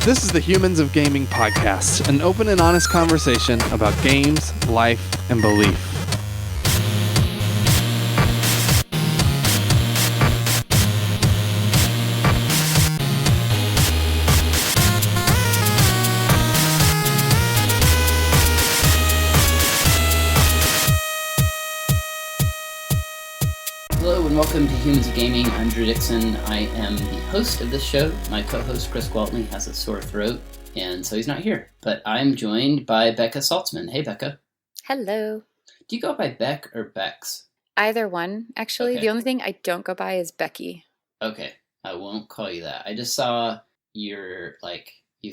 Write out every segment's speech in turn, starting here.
This is the Humans of Gaming podcast, an open and honest conversation about games, life, and belief. Hello and welcome to Humans of Gaming. I'm Drew Dixon. I am the host of this show. My co-host Chris Gwaltney has a sore throat, and so he's not here. But I'm joined by Rebekah Saltsman. Hey, Becca. Hello. Do you go by Beck or Bex? Either one, actually. Okay. The only thing I don't go by is Becky. Okay, I won't call you that. I just saw you've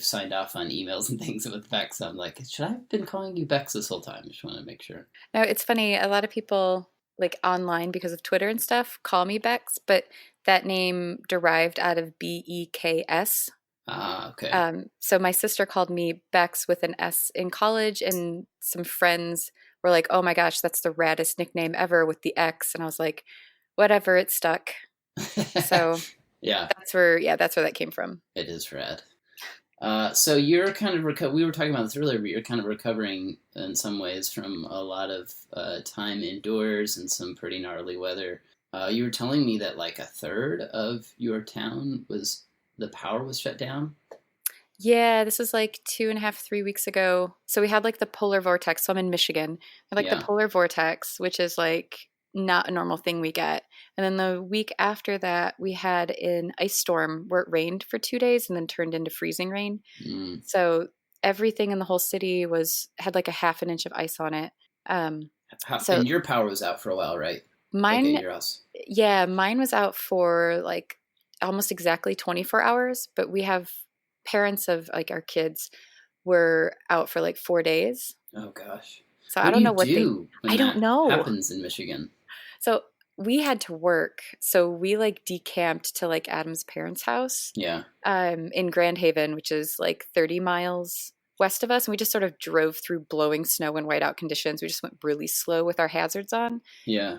signed off on emails and things with Bex. So I'm like, should I have been calling you Bex this whole time? I just want to make sure. No, it's funny. A lot of people, like online because of Twitter and stuff, call me Bex, but that name derived out of Beks. Ah, okay. So my sister called me Bex with an S in college, and some friends were like, "Oh my gosh, that's the raddest nickname ever with the X." And I was like, "Whatever, it stuck." So yeah, that's where that came from. it is rad. So you're kind of we were talking about this earlier, but you're kind of recovering in some ways from a lot of time indoors and some pretty gnarly weather. You were telling me that like a third of your town the power was shut down. Yeah, this was like 2.5, 3 weeks ago. So we had like the polar vortex. So I'm in Michigan. We had Yeah. the polar vortex, which is like not a normal thing we get. And then the week after that, we had an ice storm where it rained for 2 days and then turned into freezing rain. Mm. So everything in the whole city had like a half an inch of ice on it. And your power was out for a while, right? Mine, like at your house. Yeah, mine was out for like almost exactly 24 hours, but we have parents of like our kids were out for like 4 days. Oh gosh. So What I don't know do you do when I don't that know. happens in Michigan? So we had to work. So we like decamped to like Adam's parents' house Yeah. in Grand Haven, which is like 30 miles west of us. And we just sort of drove through blowing snow and whiteout conditions. We just went really slow with our hazards on. Yeah.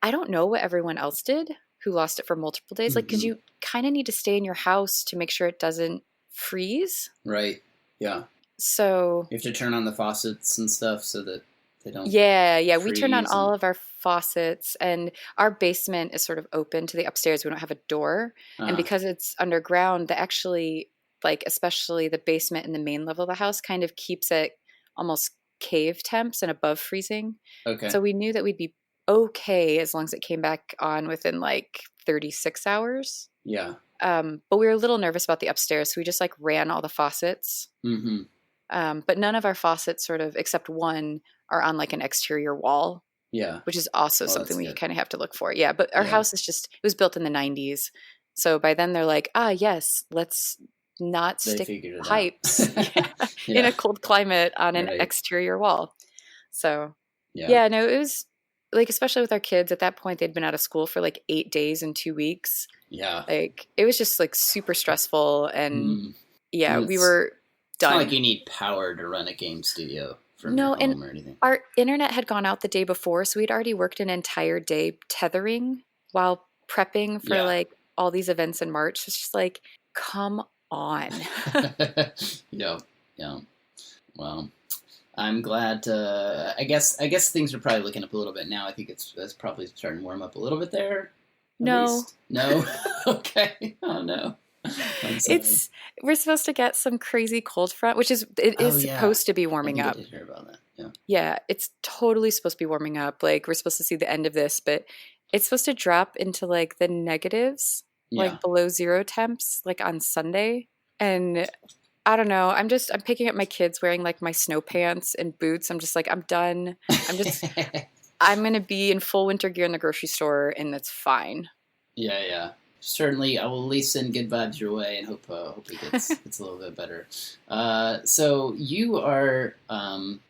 I don't know what everyone else did who lost it for multiple days. Like, because you kind of need to stay in your house to make sure it doesn't freeze. Right. Yeah. So you have to turn on the faucets and stuff so that they don't. Yeah. We turn on all of our faucets, and our basement is sort of open to the upstairs. We don't have a door. And because it's underground, that actually, like, especially the basement and the main level of the house kind of keeps it almost cave temps and above freezing. Okay. So we knew that we'd be okay as long as it came back on within like 36 hours. Yeah. But we were a little nervous about the upstairs, so we just like ran all the faucets. Mm-hmm. But none of our faucets except one, are on like an exterior wall. Yeah. Which is also something we kind of have to look for. Yeah. But our house it was built in the 90s. So by then they're like, yes, let's not stick pipes in a cold climate on an exterior wall. So no, it was like, especially with our kids at that point, they'd been out of school for like 8 days and 2 weeks. Yeah. Like it was just like super stressful. And we were done. It's not like you need power to run a game studio from your home or anything. Our internet had gone out the day before, so we'd already worked an entire day tethering while prepping for like all these events in March. It's just like, come on. Yeah. Well, I'm glad I guess things are probably looking up a little bit now. I think it's probably starting to warm up a little bit there. No. Okay. Oh no. We're supposed to get some crazy cold front, which is supposed to be warming up. I did hear about that. Yeah. Yeah, it's totally supposed to be warming up. Like we're supposed to see the end of this, but it's supposed to drop into like the negatives, like below zero temps, like on Sunday. And I don't know. I'm picking up my kids wearing like my snow pants and boots. I'm just like, I'm done. I'm going to be in full winter gear in the grocery store, and that's fine. Yeah. Certainly, I will at least send good vibes your way and hope it gets a little bit better. So you are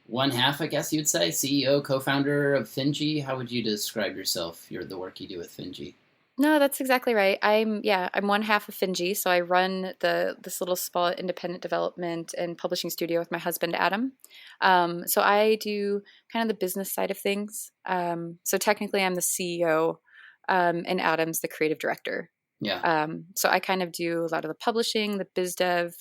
one half, I guess you'd say, CEO, co-founder of Finji. How would you describe yourself? The work you do with Finji. No, that's exactly right. I'm one half of Finji, so I run this little small independent development and publishing studio with my husband Adam. So I do kind of the business side of things. So technically, I'm the CEO, and Adam's the creative director. Yeah. So I kind of do a lot of the publishing, the biz dev,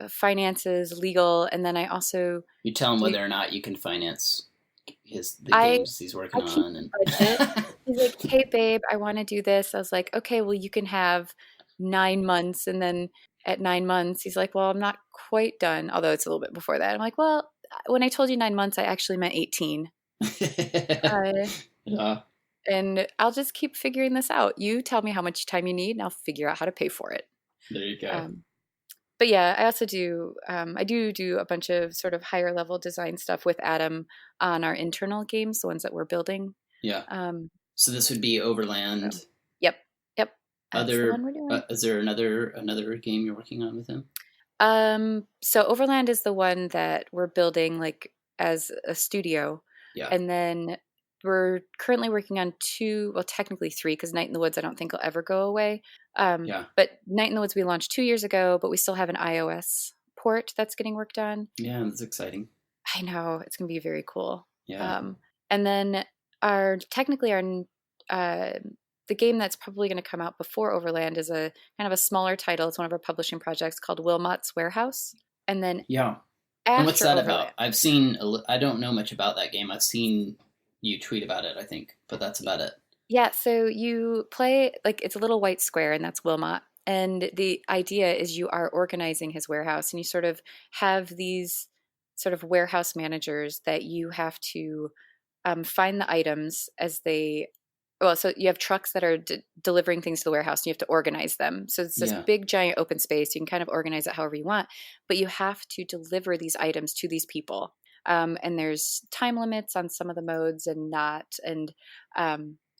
finances, legal, and then I also You tell him do. whether or not you can finance the I games he's working I keep on, and a budget. He's like, "Hey, babe, I want to do this." I was like, "Okay, well, you can have 9 months," and then at 9 months, he's like, "Well, I'm not quite done," although it's a little bit before that. I'm like, "Well, when I told you 9 months, I actually meant 18." Uh, yeah, and I'll just keep figuring this out. You tell me how much time you need, and I'll figure out how to pay for it. there you go. Um, but yeah, I also do. I do a bunch of sort of higher level design stuff with Adam on our internal games, the ones that we're building. Yeah. Um, So this would be so, Overland. yep, yep, that's the one Other we're doing. is there another game you're working on with him? So Overland is the one that we're building like as a studio, Yeah. and then we're currently working on two, well, technically three, because Night in the Woods I don't think will ever go away. Yeah. But Night in the Woods we launched 2 years ago, but we still have an iOS port that's getting worked on. Yeah, that's exciting. I know it's gonna be very cool. Yeah. And then our technically our uh, the game that's probably going to come out before Overland is a kind of a smaller title. It's one of our publishing projects called Wilmot's Warehouse. And then Yeah. after And what's that Overland, about? I've seen. I don't know much about that game. I've seen you tweet about it, I think, but that's about it. yeah, so you play like it's a little white square, and that's Wilmot. And the idea is you are organizing his warehouse, and you sort of have these sort of warehouse managers that you have to find the items as they. Well, so you have trucks that are delivering things to the warehouse, and you have to organize them. So it's this Yeah. big, giant open space. You can kind of organize it however you want, but you have to deliver these items to these people. And there's time limits on some of the modes and not. And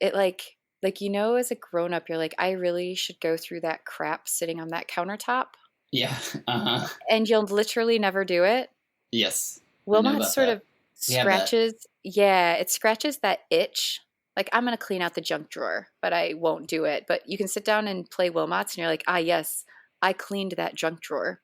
it as a grown up, you're like, I really should go through that crap sitting on that countertop, Yeah. Uh-huh. and you'll literally never do it. Yes. I know Wilmot about sort that. of We have that. scratches, yeah, it scratches that itch. Like, I'm going to clean out the junk drawer, but I won't do it. But you can sit down and play Wilmots, and you're like, ah, yes, I cleaned that junk drawer.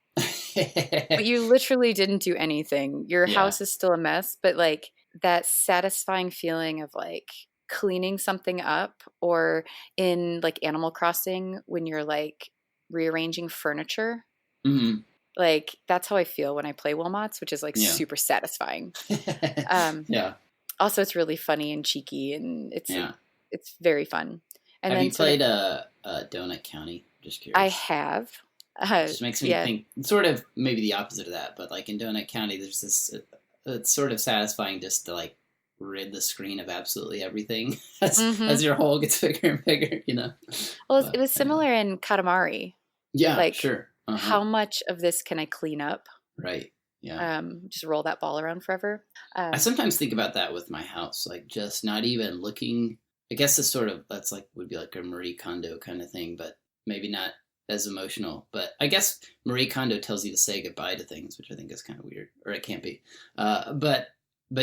But you literally didn't do anything. Your Yeah. house is still a mess, but like that satisfying feeling of like cleaning something up, or in like Animal Crossing when you're like rearranging furniture. Hmm. Like that's how I feel when I play Wilmots, which is like Yeah. super satisfying. Yeah. Also, it's really funny and cheeky, and Yeah. it's very fun. And Have then you played Donut County? Just curious. I have. It just makes me Yeah. think sort of maybe the opposite of that, but like in Donut County, there's this. It's sort of satisfying just to like rid the screen of absolutely everything as your hole gets bigger and bigger. You know. Well, But, it was similar in Katamari. Yeah. Like, Sure. Uh-huh. how much of this can I clean up? Right. Yeah. Just roll that ball around forever. I sometimes think about that with my house, like just not even looking. I guess it's sort of that's like would be like a Marie Kondo kind of thing, but maybe not as emotional. But I guess Marie Kondo tells you to say goodbye to things, which I think is kind of weird, or it can't be. But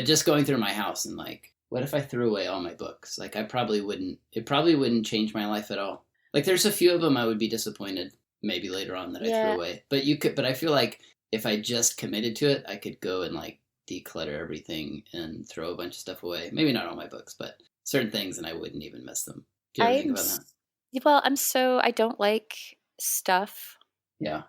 just going through my house and like, what if I threw away all my books? Like I probably wouldn't. It probably wouldn't change my life at all. Like there's a few of them I would be disappointed maybe later on that I threw away. But you could. But I feel like if I just committed to it, I could go and like declutter everything and throw a bunch of stuff away. Maybe not all my books, but certain things, and I wouldn't even miss them. Do you ever think about that? Well, I don't like stuff. Yeah.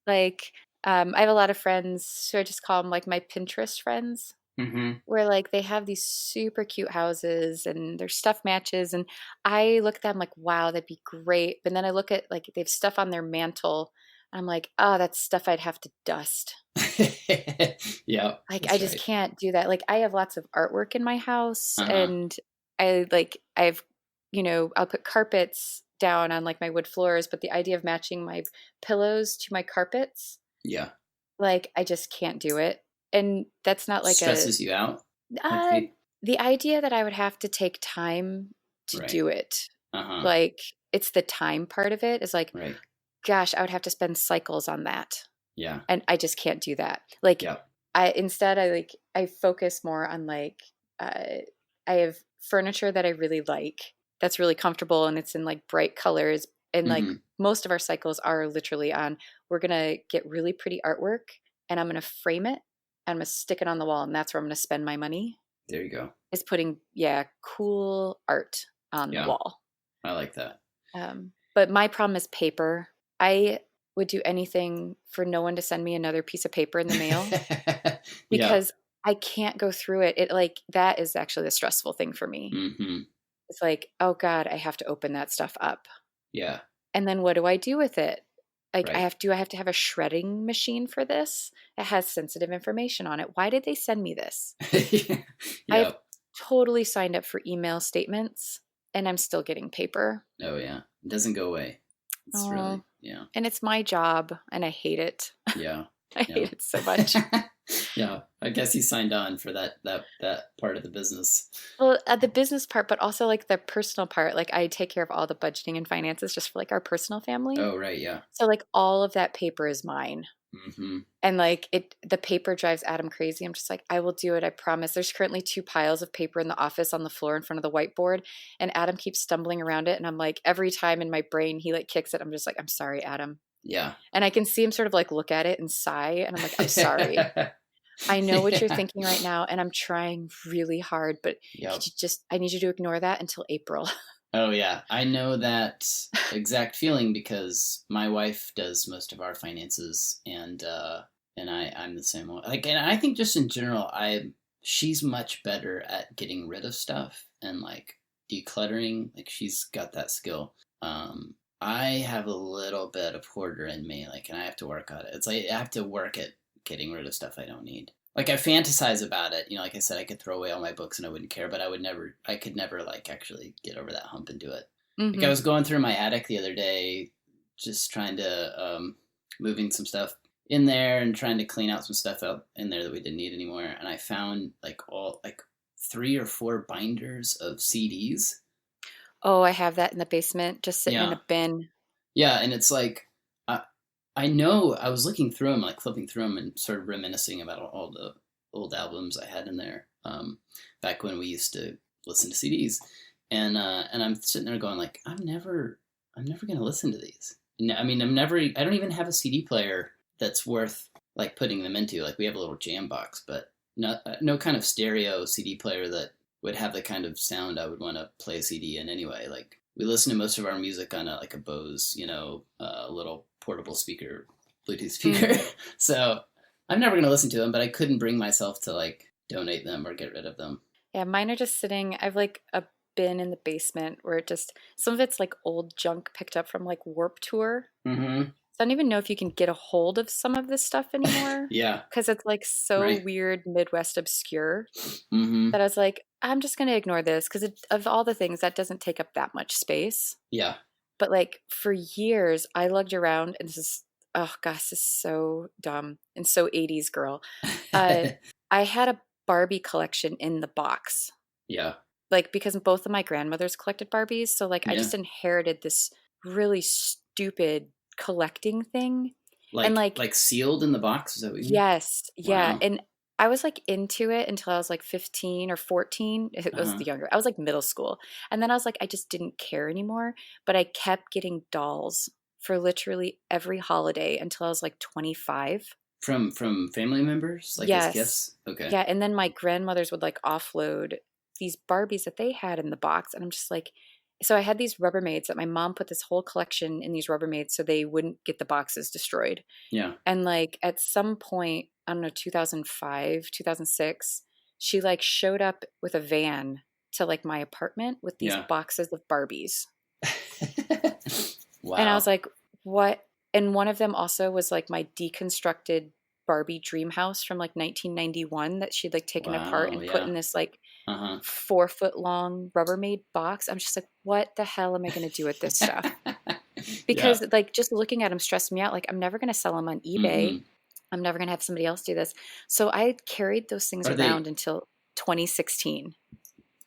Like, I have a lot of friends who I just call them like my Pinterest friends, Mm-hmm. where like they have these super cute houses and their stuff matches, and I look at them like, wow, that'd be great. But then I look at like they have stuff on their mantle, and I'm like, oh, that's stuff I'd have to dust. Yeah. Like I just can't do that. Like I have lots of artwork in my house, and I'll put carpets down on like my wood floors, but the idea of matching my pillows to my carpets, Yeah. like I just can't do it. And that's not like stresses you out. the idea that I would have to take time to do it. Like it's the time part of it is like, gosh, I would have to spend cycles on that. Yeah. And I just can't do that. Like I focus more on like I have furniture that I really like that's really comfortable, and it's in like bright colors, and like most of our cycles are literally on we're gonna get really pretty artwork, and I'm gonna frame it, and I'm gonna stick it on the wall, and that's where I'm gonna spend my money. There you go. Is putting cool art on the wall. I like that. But my problem is paper. I would do anything for no one to send me another piece of paper in the mail Yeah. because I can't go through it. It like that is actually the stressful thing for me. Mm-hmm. It's like, oh God, I have to open that stuff up. Yeah. And then what do I do with it? Like Right. I have to have a shredding machine for this? It has sensitive information on it. Why did they send me this? Yeah. I've totally signed up for email statements and I'm still getting paper. Oh yeah. It doesn't go away. It's really, yeah. And it's my job and I hate it. Yeah. I hate it so much. Yeah. I guess you signed on for that part of the business. Well, the business part, but also like the personal part. Like I take care of all the budgeting and finances just for like our personal family. Oh, right. Yeah. So like all of that paper is mine. Mm-hmm. And like the paper drives Adam crazy. I'm just like, I will do it. I promise. There's currently 2 piles of paper in the office on the floor in front of the whiteboard. And Adam keeps stumbling around it. And I'm like, every time in my brain, he like kicks it. I'm just like, I'm sorry, Adam. Yeah. And I can see him sort of like look at it and sigh. And I'm like, I'm sorry. I know what you're thinking right now. And I'm trying really hard, but I need you to ignore that until April. Oh yeah. I know that exact feeling because my wife does most of our finances and I'm the same way. Like, and I think just in general, she's much better at getting rid of stuff and like decluttering. Like she's got that skill. I have a little bit of hoarder in me, like, and I have to work on it. It's like I have to work at getting rid of stuff I don't need. Like I fantasize about it, you know. Like I said, I could throw away all my books and I wouldn't care, but I could never like actually get over that hump and do it. Mm-hmm. Like I was going through my attic the other day, just trying to moving some stuff in there and trying to clean out some stuff out in there that we didn't need anymore, and I found like 3 or 4 binders of CDs. Oh, I have that in the basement, just sitting in a bin. Yeah, and it's like, I know I was looking through them, like flipping through them and sort of reminiscing about all the old albums I had in there back when we used to listen to CDs. And I'm sitting there going like, I'm never going to listen to these. I mean, I don't even have a CD player that's worth like putting them into. Like we have a little jam box, but no kind of stereo CD player that would have the kind of sound I would want to play a CD in anyway. Like we listen to most of our music on a Bose, little portable speaker, Bluetooth speaker. So I'm never going to listen to them, but I couldn't bring myself to like donate them or get rid of them. Yeah, mine are just sitting. I have like a bin in the basement where some of it's like old junk picked up from like Warped Tour. Mm-hmm. So I don't even know if you can get a hold of some of this stuff anymore. Yeah. Because it's like so weird, Midwest obscure that I was like, I'm just going to ignore this because of all the things, that doesn't take up that much space. Yeah. But like for years, I lugged around, and this is, oh gosh, this is so dumb and so 80s girl. I had a Barbie collection in the box. Yeah. Like because both of my grandmothers collected Barbies. So like I just inherited this really stupid collecting thing. Like sealed in the box? Is that what you mean? Yes. Yeah. Wow. And I was like into it until I was like 15 or 14. It was the younger. I was like middle school. And then I was like, I just didn't care anymore. But I kept getting dolls for literally every holiday until I was like 25. From family members? Like as gifts? Okay. Yeah. And then my grandmothers would like offload these Barbies that they had in the box. And I'm just like, so I had these Rubbermaids that my mom put this whole collection in these Rubbermaids so they wouldn't get the boxes destroyed. Yeah. And like at some point, I don't know, 2005, 2006, she like showed up with a van to like my apartment with these boxes of Barbies. Wow. And I was like, what? And one of them also was like my deconstructed Barbie dream house from like 1991 that she'd like taken apart and put in this like 4-foot long Rubbermaid box. I'm just like, what the hell am I going to do with this stuff? Because like just looking at them stressed me out. Like I'm never going to sell them on eBay. Mm-hmm. I'm never going to have somebody else do this. So I carried those things around until 2016.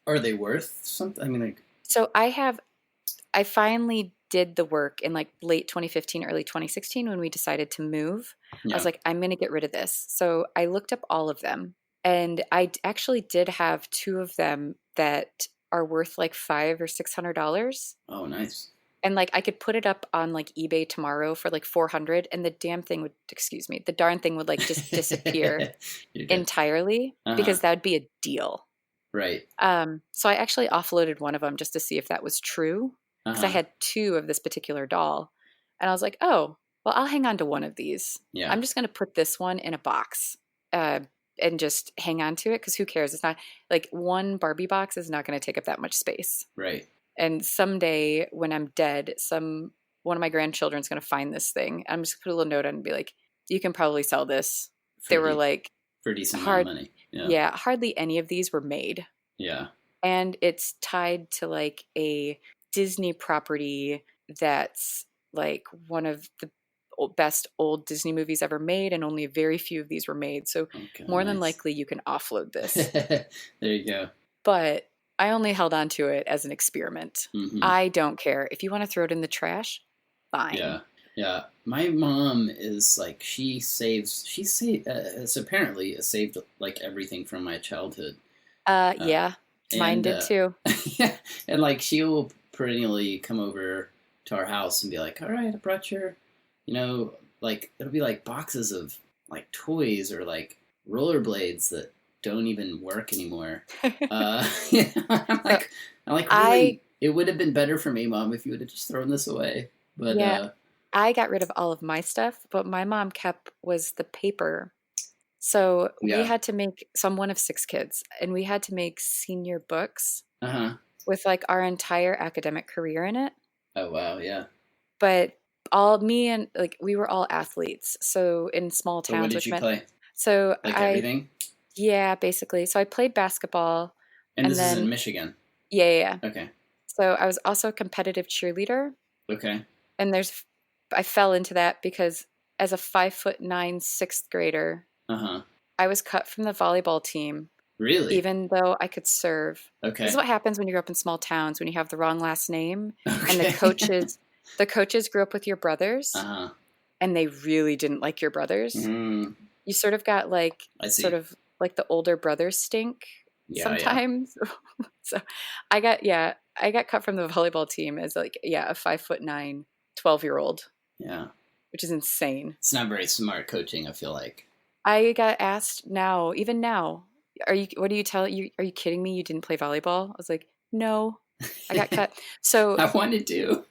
Are they worth something? I mean, like. So I finally did the work in like late 2015, early 2016 when we decided to move. Yeah. I was like, I'm going to get rid of this. So I looked up all of them, and I actually did have 2 of them that are worth like $500 or $600. Oh, nice. And like I could put it up on like eBay tomorrow for like $400, and the darn thing would like just disappear entirely because that would be a deal. Right. So I actually offloaded one of them just to see if that was true. because I had 2 of this particular doll. And I was like, oh, well, I'll hang on to one of these. Yeah. I'm just going to put this one in a box and just hang on to it because who cares? It's not like one Barbie box is not going to take up that much space. Right. And someday when I'm dead, one of my grandchildren's going to find this thing. I'm just going to put a little note on and be like, you can probably sell this. They were like, for a decent amount of money. Yeah, hardly any of these were made. Yeah. And it's tied to like a Disney property that's like one of the best old Disney movies ever made, and only very few of these were made. So more than likely you can offload this. There you go. But I only held on to it as an experiment. Mm-hmm. I don't care. If you want to throw it in the trash, fine. Yeah. Yeah. My mom is like, she apparently saved like everything from my childhood. Yeah. Mine did too. Yeah. And like, she will perennially come over to our house and be like, all right, I brought your, like, it'll be like boxes of like toys or like rollerblades that don't even work anymore. I'm like, really, it would have been better for me, Mom, if you would have just thrown this away. But yeah, I got rid of all of my stuff, but my mom kept was the paper. So we had to make, so I'm one of 6 kids, and we had to make senior books with like our entire academic career in it. Oh, wow, yeah. But me and like, we were all athletes. So in small towns, what did you play? So like everything? Yeah, basically. So I played basketball. And this is in Michigan? Yeah. Okay. So I was also a competitive cheerleader. Okay. And I fell into that because as a 5'9" 6th grader, I was cut from the volleyball team. Really? Even though I could serve. Okay. This is what happens when you grow up in small towns, when you have the wrong last name. Okay. And the coaches grew up with your brothers. And they really didn't like your brothers. Mm. You sort of got like, sort of like the older brother stink sometimes. Yeah. So I got cut from the volleyball team as like, a 5'9", 12-year-old. Yeah. Which is insane. It's not very smart coaching, I feel like. I got asked even now, are you kidding me? You didn't play volleyball? I was like, no, I got cut. So I wanted to.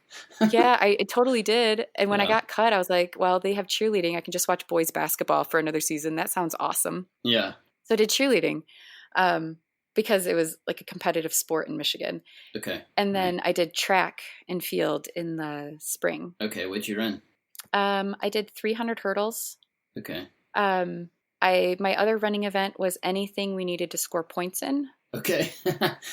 Yeah, I totally did. And when I got cut, I was like, well, they have cheerleading. I can just watch boys basketball for another season. That sounds awesome. Yeah. So I did cheerleading because it was like a competitive sport in Michigan. Okay. And then I did track and field in the spring. Okay. What'd you run? I did 300 hurdles. Okay. My other running event was anything we needed to score points in. Okay.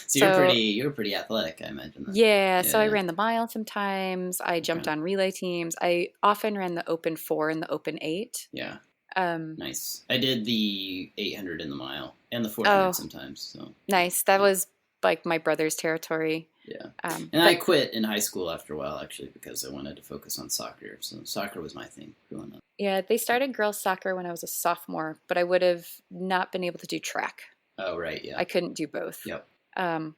So you're pretty athletic, I imagine. Yeah, so I ran the mile sometimes. I jumped on relay teams. I often ran the open 4 and the open 8. Yeah. Nice. I did the 800 in the mile and the 400 sometimes. So nice. That was like my brother's territory. Yeah. And I quit in high school after a while, actually, because I wanted to focus on soccer. So soccer was my thing growing up. Yeah, they started girls soccer when I was a sophomore, but I would have not been able to do track. Oh, right, yeah. I couldn't do both. Yep.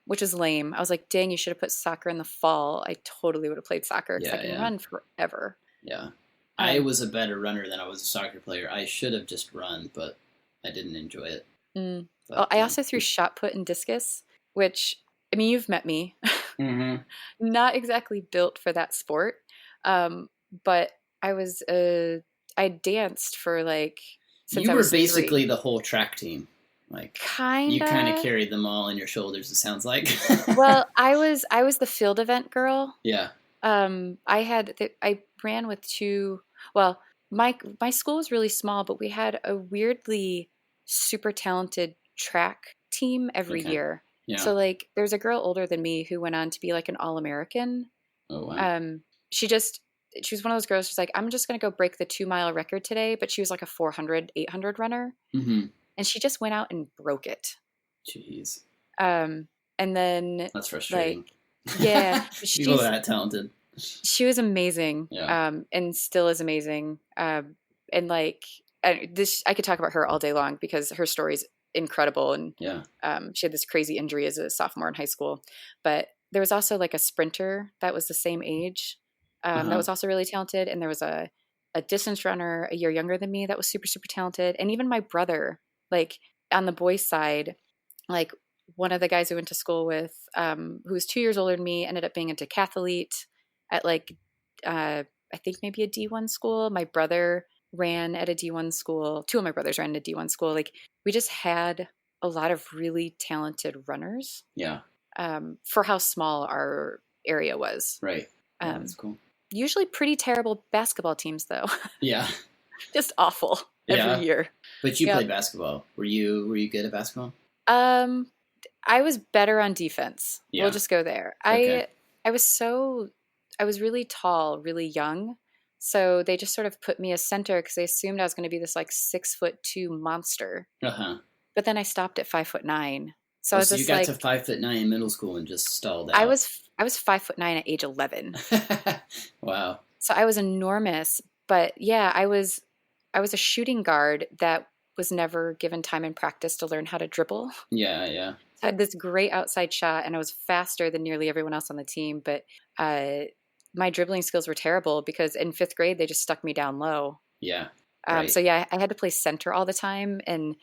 Which was lame. I was like, dang, you should have put soccer in the fall. I totally would have played soccer because I can run forever. Yeah. I was a better runner than I was a soccer player. I should have just run, but I didn't enjoy it. But, I also threw shot put and discus, which, I mean, you've met me. Mm-hmm. Not exactly built for that sport. But I danced for like, since you I was were basically 3. The whole track team. Like kinda. You kind of carried them all on your shoulders, it sounds like. Well, I was the field event girl. Yeah. I ran with 2. Well, my school was really small, but we had a weirdly super talented track team every year. Yeah. So like, there's a girl older than me who went on to be like an All-American. Oh wow. She was one of those girls who's like, I'm just gonna go break the 2-mile record today, but she was like a 400, 800 runner. Mm-hmm. And she just went out and broke it. Jeez. And then that's frustrating. Like, yeah, people that talented. She was amazing. Yeah. And still is amazing. And like I could talk about her all day long because her story's incredible. And she had this crazy injury as a sophomore in high school. But there was also like a sprinter that was the same age that was also really talented. And there was a distance runner a year younger than me that was super, super talented. And even my brother. Like on the boys' side, like one of the guys I went to school with, who was 2 years older than me, ended up being a decathlete at like, I think maybe a D1 school. My brother ran at a D1 school. Two of my brothers ran at a D1 school. Like, we just had a lot of really talented runners. Yeah. For how small our area was. Right. Yeah, that's cool. Usually pretty terrible basketball teams, though. Yeah. Just awful every year. But you played basketball. Were you good at basketball? I was better on defense. Yeah. We'll just go there. Okay. I was really tall, really young. So they just sort of put me as center because they assumed I was going to be this like 6'2" monster. Uh-huh. But then I stopped at 5'9". So I was so just you got to 5'9" in middle school and just stalled out. I was 5'9" at age 11. Wow. So I was enormous. But yeah, I was a shooting guard that was never given time in practice to learn how to dribble. Yeah, yeah. I had this great outside shot, and I was faster than nearly everyone else on the team. But my dribbling skills were terrible because in 5th grade, they just stuck me down low. Yeah. Right. So yeah, I had to play center all the time, and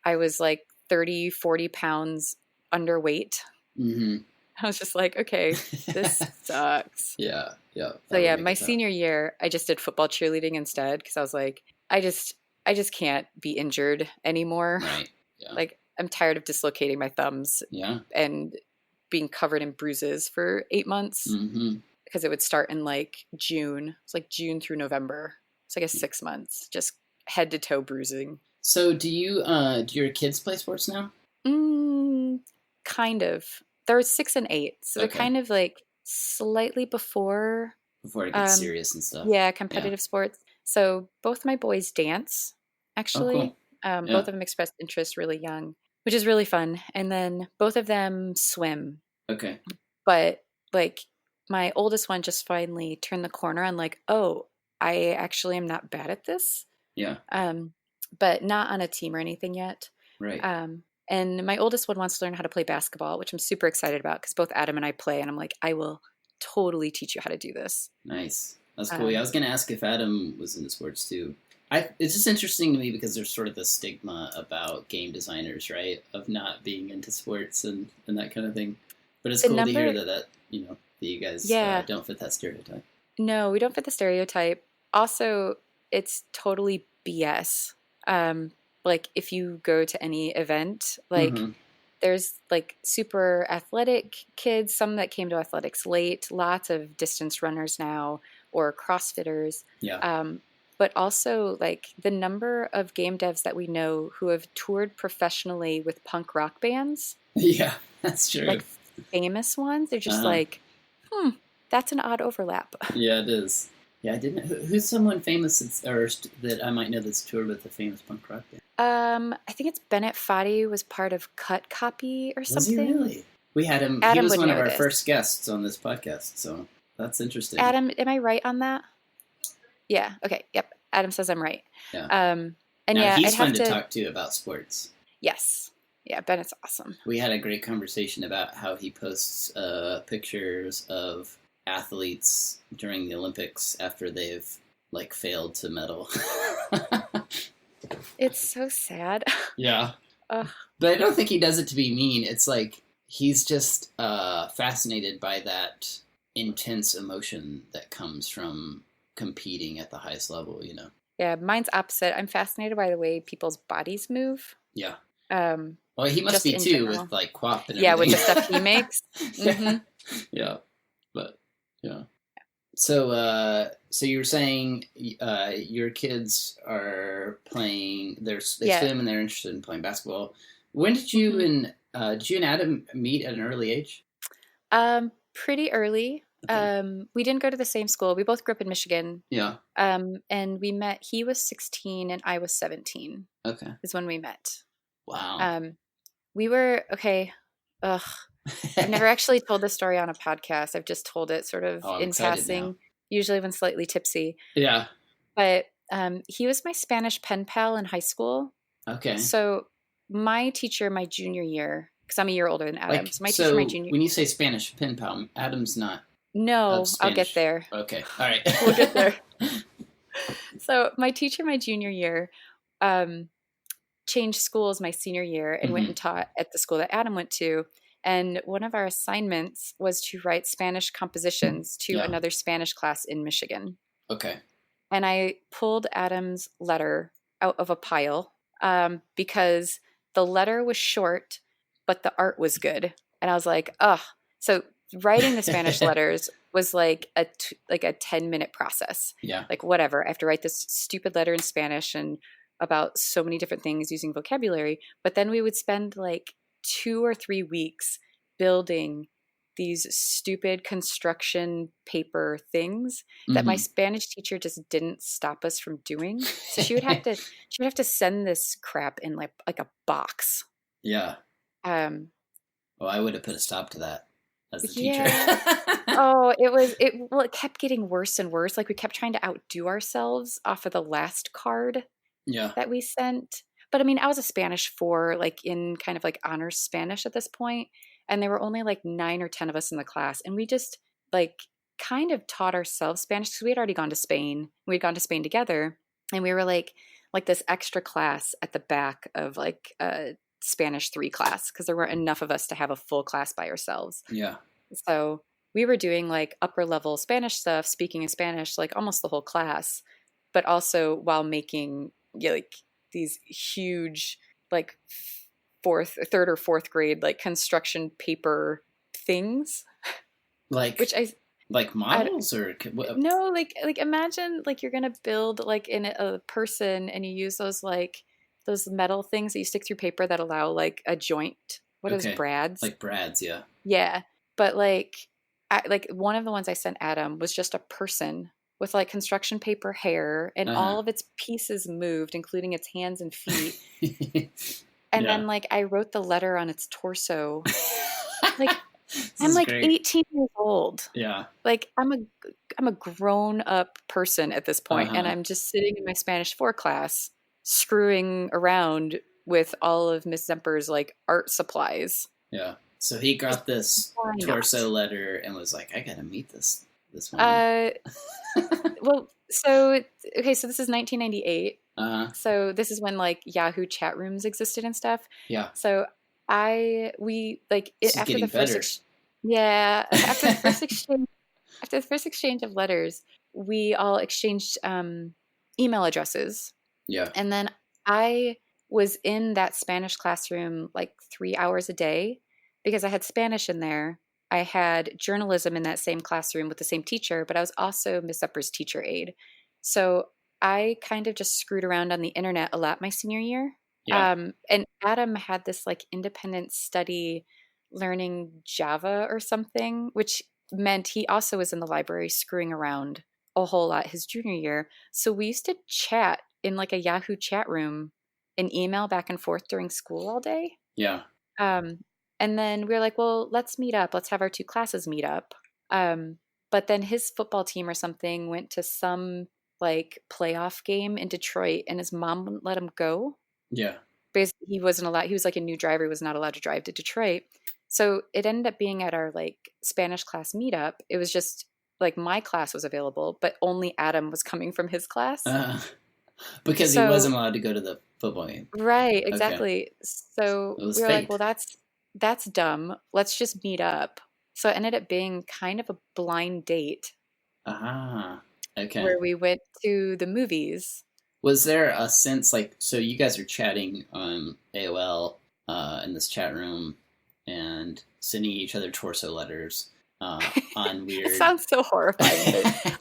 I was like 30, 40 pounds underweight. Mm-hmm. I was just like, okay, this sucks. Yeah, yeah. So yeah, my senior year, I just did football cheerleading instead because I was like, I just can't be injured anymore. Right. Yeah. Like, I'm tired of dislocating my thumbs. Yeah. And being covered in bruises for 8 months. Mm-hmm. Because it would start in like June. It's like June through November. It's like 6 months, just head to toe bruising. So do your kids play sports now? Kind of. They're 6 and 8, so they're kind of like slightly before it gets serious and stuff. Yeah, competitive sports. So both my boys dance, actually. Oh, cool. Both of them expressed interest really young, which is really fun. And then both of them swim. Okay. But like my oldest one just finally turned the corner on like, oh, I actually am not bad at this. Yeah. But not on a team or anything yet. Right. And my oldest one wants to learn how to play basketball, which I'm super excited about because both Adam and I play, and I'm like, I will totally teach you how to do this. Nice. That's cool. I was going to ask if Adam was into sports too. It's just interesting to me because there's sort of this stigma about game designers, right? Of not being into sports and that kind of thing. But it's cool to hear that you guys don't fit that stereotype. No, we don't fit the stereotype. Also, it's totally BS. Like, if you go to any event, like, there's, like, super athletic kids, some that came to athletics late, lots of distance runners now, or CrossFitters. Yeah. But also, like, the number of game devs that we know who have toured professionally with punk rock bands. Yeah, that's true. Like, famous ones. They're just like, that's an odd overlap. Yeah, it is. Yeah, I didn't. Who's someone famous that I might know that's toured with a famous punk rock band? I think it's Bennett Foddy was part of Cut Copy or something. Was he really? We had him. Adam he was one of our first guests on this podcast, so that's interesting. Adam, am I right on that? Yeah. Okay. Yep. Adam says I'm right. Yeah. And now, yeah, he's fun to talk to about sports. Yes. Yeah, Bennett's awesome. We had a great conversation about how he posts pictures of athletes during the Olympics after they've like failed to medal. It's so sad. Yeah. But I don't think he does it to be mean. It's like he's just fascinated by that intense emotion that comes from competing at the highest level, you know. Yeah, mine's opposite. I'm fascinated by the way people's bodies move. Yeah. Well, he must be too general. With like quap and everything. Yeah, with the stuff he makes. Yeah. But yeah. So you were saying your kids are playing. They swim and they're interested in playing basketball. When did you and Adam meet at an early age? Pretty early. Okay. We didn't go to the same school. We both grew up in Michigan. Yeah. And we met. He was 16 and I was 17. Okay. Is when we met. Wow. We were okay. Ugh. I've never actually told this story on a podcast. I've just told it sort of in passing, now. Usually when slightly tipsy. Yeah. But he was my Spanish pen pal in high school. Okay. So my teacher, my junior year, because I'm a year older than Adam. So my teacher, my junior. When you say Spanish pen pal, Adam's not. No, I'll get there. Okay. All right. We'll get there. So my teacher, my junior year, changed schools my senior year and went and taught at the school that Adam went to. And one of our assignments was to write Spanish compositions to another Spanish class in Michigan. Okay. And I pulled Adam's letter out of a pile because the letter was short, but the art was good. And I was like, ugh. So writing the Spanish letters was like a 10-minute process. Yeah. Like whatever. I have to write this stupid letter in Spanish and about so many different things using vocabulary. But then we would spend like 2 or 3 weeks building these stupid construction paper things that my Spanish teacher just didn't stop us from doing. So she would have to send this crap in like a box. Yeah. Well, I would have put a stop to that as the teacher. Oh, it kept getting worse and worse. Like we kept trying to outdo ourselves off of the last card that we sent. But I mean, I was a Spanish 4, like in kind of like honors Spanish at this point, and there were only like 9 or 10 of us in the class, and we just like kind of taught ourselves Spanish because we had already gone to Spain. We had gone to Spain together, and we were like this extra class at the back of like a Spanish 3 class because there weren't enough of us to have a full class by ourselves. Yeah. So we were doing like upper level Spanish stuff, speaking in Spanish, like almost the whole class, but also while making like these huge like third or fourth grade like construction paper things, like models or no, like imagine like you're gonna build like in a person and you use those metal things that you stick through paper that allow like a joint. What is brads? Like brads, yeah. But like one of the ones I sent Adam was just a person with like construction paper hair and all of its pieces moved, including its hands and feet. And then like I wrote the letter on its torso. Like I'm like great. 18 years old. Yeah. Like I'm a grown up person at this point, and I'm just sitting in my Spanish 4 class screwing around with all of Miss Zemper's like art supplies. Yeah. So he got this torso letter and was like, I gotta meet this woman. Well, so this is 1998. So this is when like Yahoo chat rooms existed and stuff. Yeah. So after the first exchange of letters, we all exchanged email addresses. Yeah. And then I was in that Spanish classroom like 3 hours a day because I had Spanish in there. I had journalism in that same classroom with the same teacher, but I was also Miss Upper's teacher aide. So I kind of just screwed around on the internet a lot my senior year. Yeah. And Adam had this like independent study learning Java or something, which meant he also was in the library screwing around a whole lot his junior year. So we used to chat in like a Yahoo chat room and email back and forth during school all day. Yeah. And then we were like, well, let's meet up. Let's have our 2 classes meet up. But then his football team or something went to some like playoff game in Detroit and his mom wouldn't let him go. Yeah. Basically, he wasn't allowed. He was like a new driver. He was not allowed to drive to Detroit. So it ended up being at our like Spanish class meetup. It was just like my class was available, but only Adam was coming from his class. Because he wasn't allowed to go to the football game. Right, exactly. Okay. So we were like, well, that's dumb. Let's just meet up. So it ended up being kind of a blind date. Okay. Where we went to the movies. Was there a sense like, so you guys are chatting on AOL in this chat room and sending each other torso letters on weird... It sounds so horrifying. I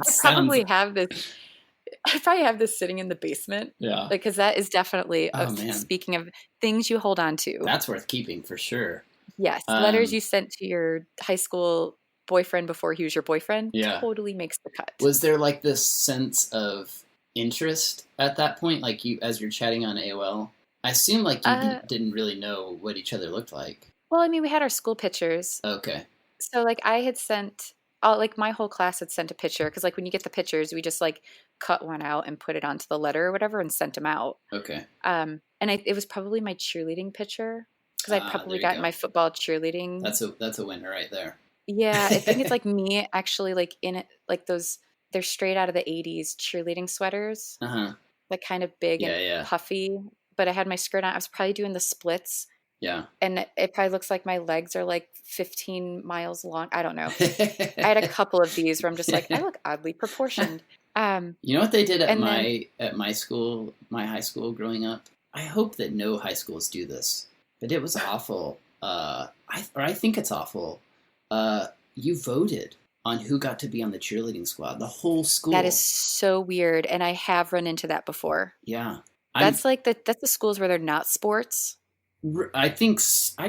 probably have this sitting in the basement. Yeah. Because that is definitely, speaking of things you hold on to. That's worth keeping for sure. Yes. Letters you sent to your high school boyfriend before he was your boyfriend totally makes the cut. Was there like this sense of interest at that point? Like as you're chatting on AOL? I assume like you didn't really know what each other looked like. Well, I mean, we had our school pictures. Okay. So like I had sent... like my whole class had sent a picture because like when you get the pictures, we just like cut one out and put it onto the letter or whatever and sent them out. Okay. And it was probably my cheerleading picture because I'd probably gotten my football cheerleading. That's a winner right there. Yeah, I think it's like me actually like in it, like those, they're straight out of the 80s cheerleading sweaters. Like kind of big and puffy, but I had my skirt on. I was probably doing the splits. Yeah. And it probably looks like my legs are like 15 miles long. I don't know. I had a couple of these where I'm just like, I look oddly proportioned. You know what they did at then, my school, my high school growing up? I hope that no high schools do this, but it was awful. I think it's awful. You voted on who got to be on the cheerleading squad. The whole school. That is so weird, and I have run into that before. Yeah. That's the schools where they're not sports. I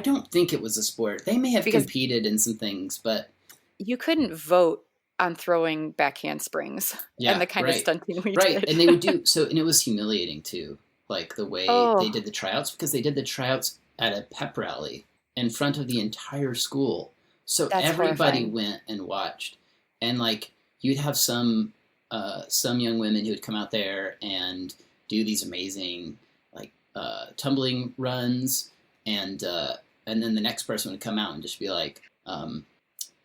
don't think it was a sport. They may have competed in some things, but you couldn't vote on throwing back handsprings and the kind of stunting we did. Right, and they would do so, and it was humiliating too, like the way they did the tryouts, because they did the tryouts at a pep rally in front of the entire school. So everybody went and watched, and like you'd have some young women who would come out there and do these amazing tumbling runs, and then the next person would come out and just be like,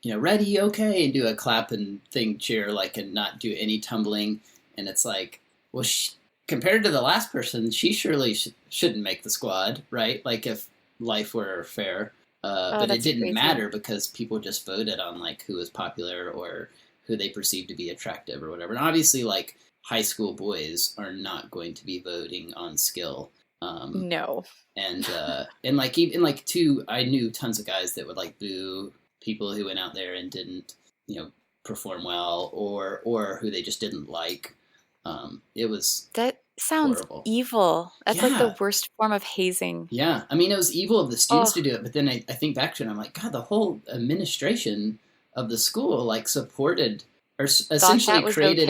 ready, okay, and do a clap and cheer, and not do any tumbling. And it's like, well, compared to the last person, she surely shouldn't make the squad, right? Like if life were fair. But it didn't matter because people just voted on who was popular or who they perceived to be attractive or whatever. And obviously high school boys are not going to be voting on skill. No. And even too, I knew tons of guys that would boo people who went out there and didn't, perform well or who they just didn't like. It was that sounds horrible. Evil. That's the worst form of hazing. Yeah. I mean, it was evil of the students to do it, but then I think back to it and I'm like, God, the whole administration of the school supported or essentially created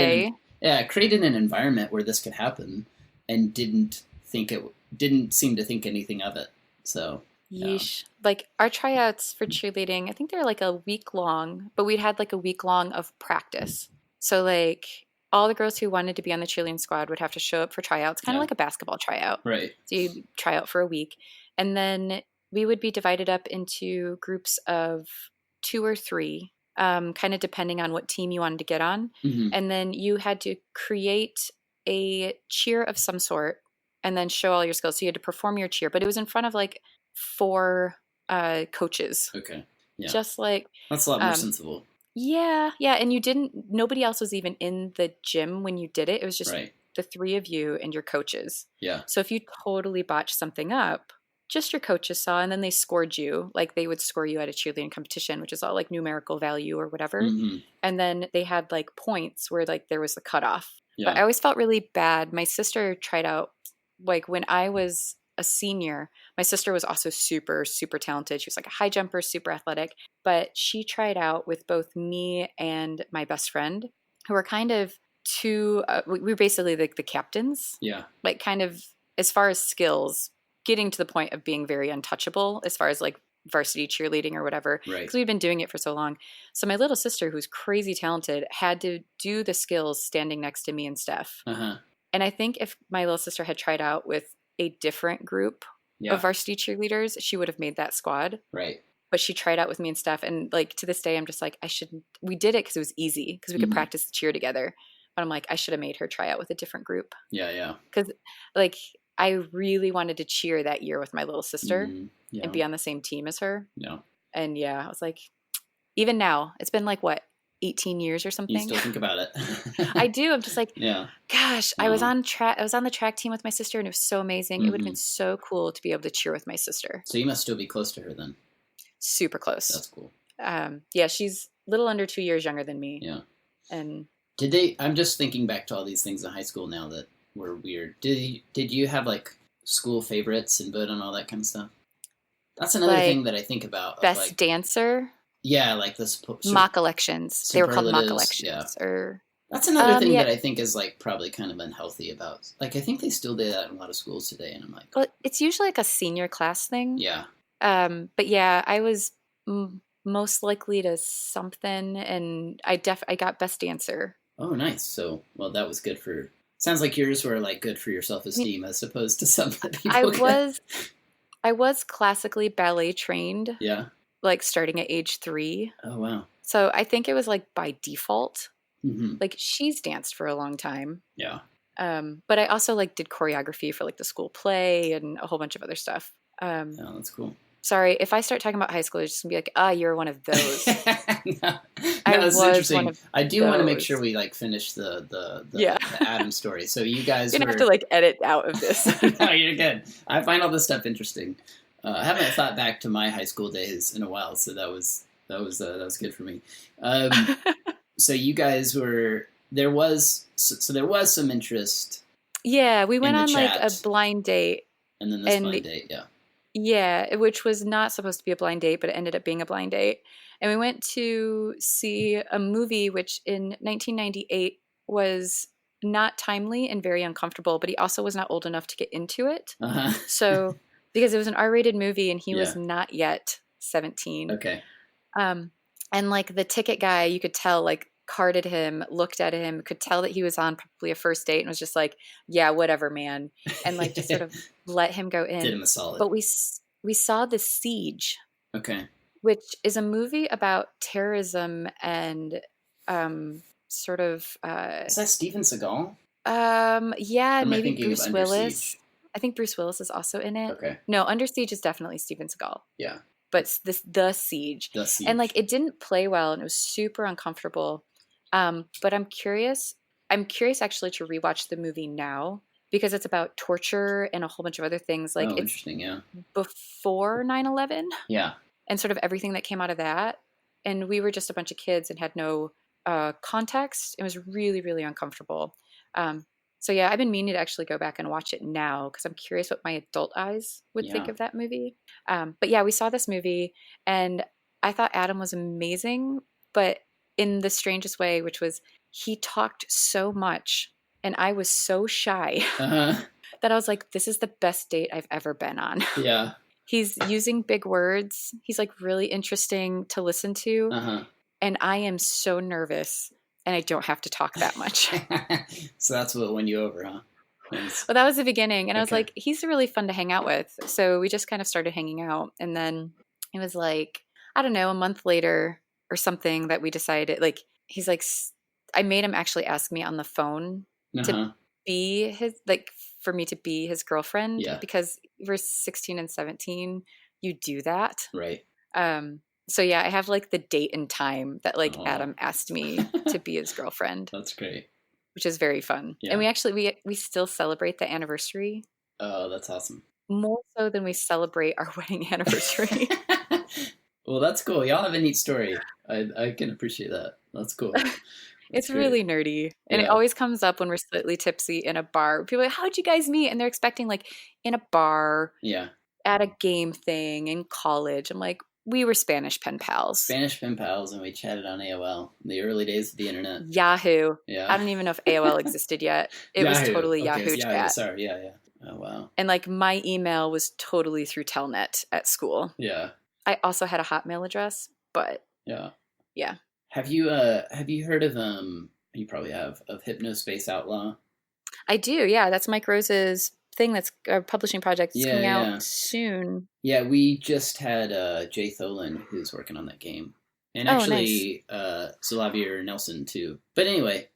an environment where this could happen and didn't seem to think anything of it. So yeesh. Our tryouts for cheerleading, I think they're a week long, but we'd had a week long of practice. So all the girls who wanted to be on the cheerleading squad would have to show up for tryouts, kind of like a basketball tryout. Right. So you try out for a week. And then we would be divided up into groups of 2 or 3, kind of depending on what team you wanted to get on. Mm-hmm. And then you had to create a cheer of some sort and then show all your skills. So you had to perform your cheer, but it was in front of 4 coaches. Okay. Yeah. Just that's a lot more sensible. Yeah. And nobody else was even in the gym when you did it. It was just the 3 of you and your coaches. Yeah. So if you totally botched something up, just your coaches saw, and then they scored you. They would score you at a cheerleading competition, which is all numerical value or whatever. Mm-hmm. And then they had points where there was a cutoff. Yeah. But I always felt really bad. My sister tried out, when I was a senior, my sister was also super, super talented. She was a high jumper, super athletic, but she tried out with both me and my best friend, who were kind of we were basically the captains. Yeah. Kind of as far as skills, getting to the point of being very untouchable as far as varsity cheerleading or whatever. Right. Because we've been doing it for so long. So my little sister, who's crazy talented, had to do the skills standing next to me and Steph. Uh-huh. And I think if my little sister had tried out with a different group of varsity cheerleaders, she would have made that squad. Right. But she tried out with me and Steph. And to this day, I'm just I shouldn't. We did it because it was easy, because we could practice the cheer together. But I'm I should have made her try out with a different group. Yeah, yeah. Because I really wanted to cheer that year with my little sister and be on the same team as her. Yeah. And I was even now, it's been 18 years or something. You still think about it. I do. I'm just yeah. Gosh, I was on the track team with my sister, and it was so amazing. Mm-hmm. It would have been so cool to be able to cheer with my sister. So you must still be close to her then. Super close. That's cool. Yeah, she's a little under 2 years younger than me. Yeah. And I'm just thinking back to all these things in high school now that were weird. Did you have school favorites and vote on all that kind of stuff? That's another thing that I think about. Best dancer. Yeah, mock elections. They were called mock elections. Yeah. Or that's another thing that I think is probably kind of unhealthy about. I think they still do that in a lot of schools today, and I'm well, it's usually a senior class thing. Yeah. But yeah, I was most likely to something, and I got best dancer. Oh, nice. So, well, that was good for. Sounds like yours were good for your self-esteem as opposed to some that people. I was classically ballet trained. Yeah. Starting at age 3. Oh, wow. So I think it was by default. Mm-hmm. She's danced for a long time. Yeah. But I also like did choreography for like the school play and a whole bunch of other stuff. Oh, that's cool. Sorry, if I start talking about high school, it's just gonna be like, you're one of those. No, I it's was interesting. one of I do want to make those. sure we like finish the Yeah. Adam story. So you guys You're gonna were have to like edit out of this. No, you're good. I find all this stuff interesting. I haven't thought back to my high school days in a while, so that was good for me. So you guys were there was some interest. Yeah, we went in the on like a chat. blind date. And then this blind date, yeah. Yeah, which was not supposed to be a blind date, but it ended up being a blind date. And we went to see a movie which in 1998 was not timely and very uncomfortable, but he also was not old enough to get into it. Uh-huh. So, because it was an R-rated movie and he was Yeah. not yet 17. Okay. And like the ticket guy, you could tell like carded him, looked at him, could tell that he was on probably a first date and was just like, yeah, whatever, man. And like just sort of let him go in. Did him a solid. But we saw The Siege. Okay. Which is a movie about terrorism and sort of Is that Steven Seagal? yeah, Or am I maybe thinking of Bruce Under Willis. Siege? I think Bruce Willis is also in it. Okay. No, Under Siege is definitely Steven Seagal. Yeah. But it's The Siege. The Siege. And like it didn't play well and it was super uncomfortable. But I'm curious actually to rewatch the movie now because it's about torture and a whole bunch of other things. Like it's interesting, yeah. Before 9/11. Yeah. And sort of everything that came out of that. And we were just a bunch of kids and had no context. It was really, really uncomfortable. So yeah, I've been meaning to actually go back and watch it now because I'm curious what my adult eyes would think of that movie. But yeah, we saw this movie and I thought Adam was amazing, but in the strangest way, which was he talked so much and I was so shy that I was like, this is the best date I've ever been on. Yeah. He's using big words. He's like really interesting to listen to. And I am so nervous and I don't have to talk that much. So that's what won you over, huh? Well, that was the beginning. And I was like, he's really fun to hang out with. So we just kind of started hanging out. And then it was like, I don't know, a month later or something that we decided, like, he's like, I made him actually ask me on the phone to be his, like, for me to be his girlfriend. Yeah. Because we're 16 and 17. You do that. Right. So yeah, I have like the date and time that like Adam asked me to be his girlfriend. That's great. Which is very fun. Yeah. And we actually, we still celebrate the anniversary. Oh, that's awesome. More so than we celebrate our wedding anniversary. Well, that's cool. Y'all have a neat story. I can appreciate that. That's cool. It's really nerdy. And it always comes up when we're slightly tipsy in a bar. People are like, how'd you guys meet? And they're expecting like in a bar. Yeah. At a game thing in college. I'm like, we were Spanish pen pals. And we chatted on AOL in the early days of the internet. Yahoo. Yeah. I don't even know if AOL existed yet. It was totally Yahoo chat. Sorry, yeah. Oh, wow. And like my email was totally through Telnet at school. Yeah. I also had a Hotmail address, but yeah. Yeah. Have you heard of you probably have, of Hypnospace Outlaw? I do, yeah. That's Mike Rose's thing. That's a publishing project. It's coming out soon. Yeah, we just had Jay Tholen who's working on that game. And actually Xavier Nelson too. But anyway,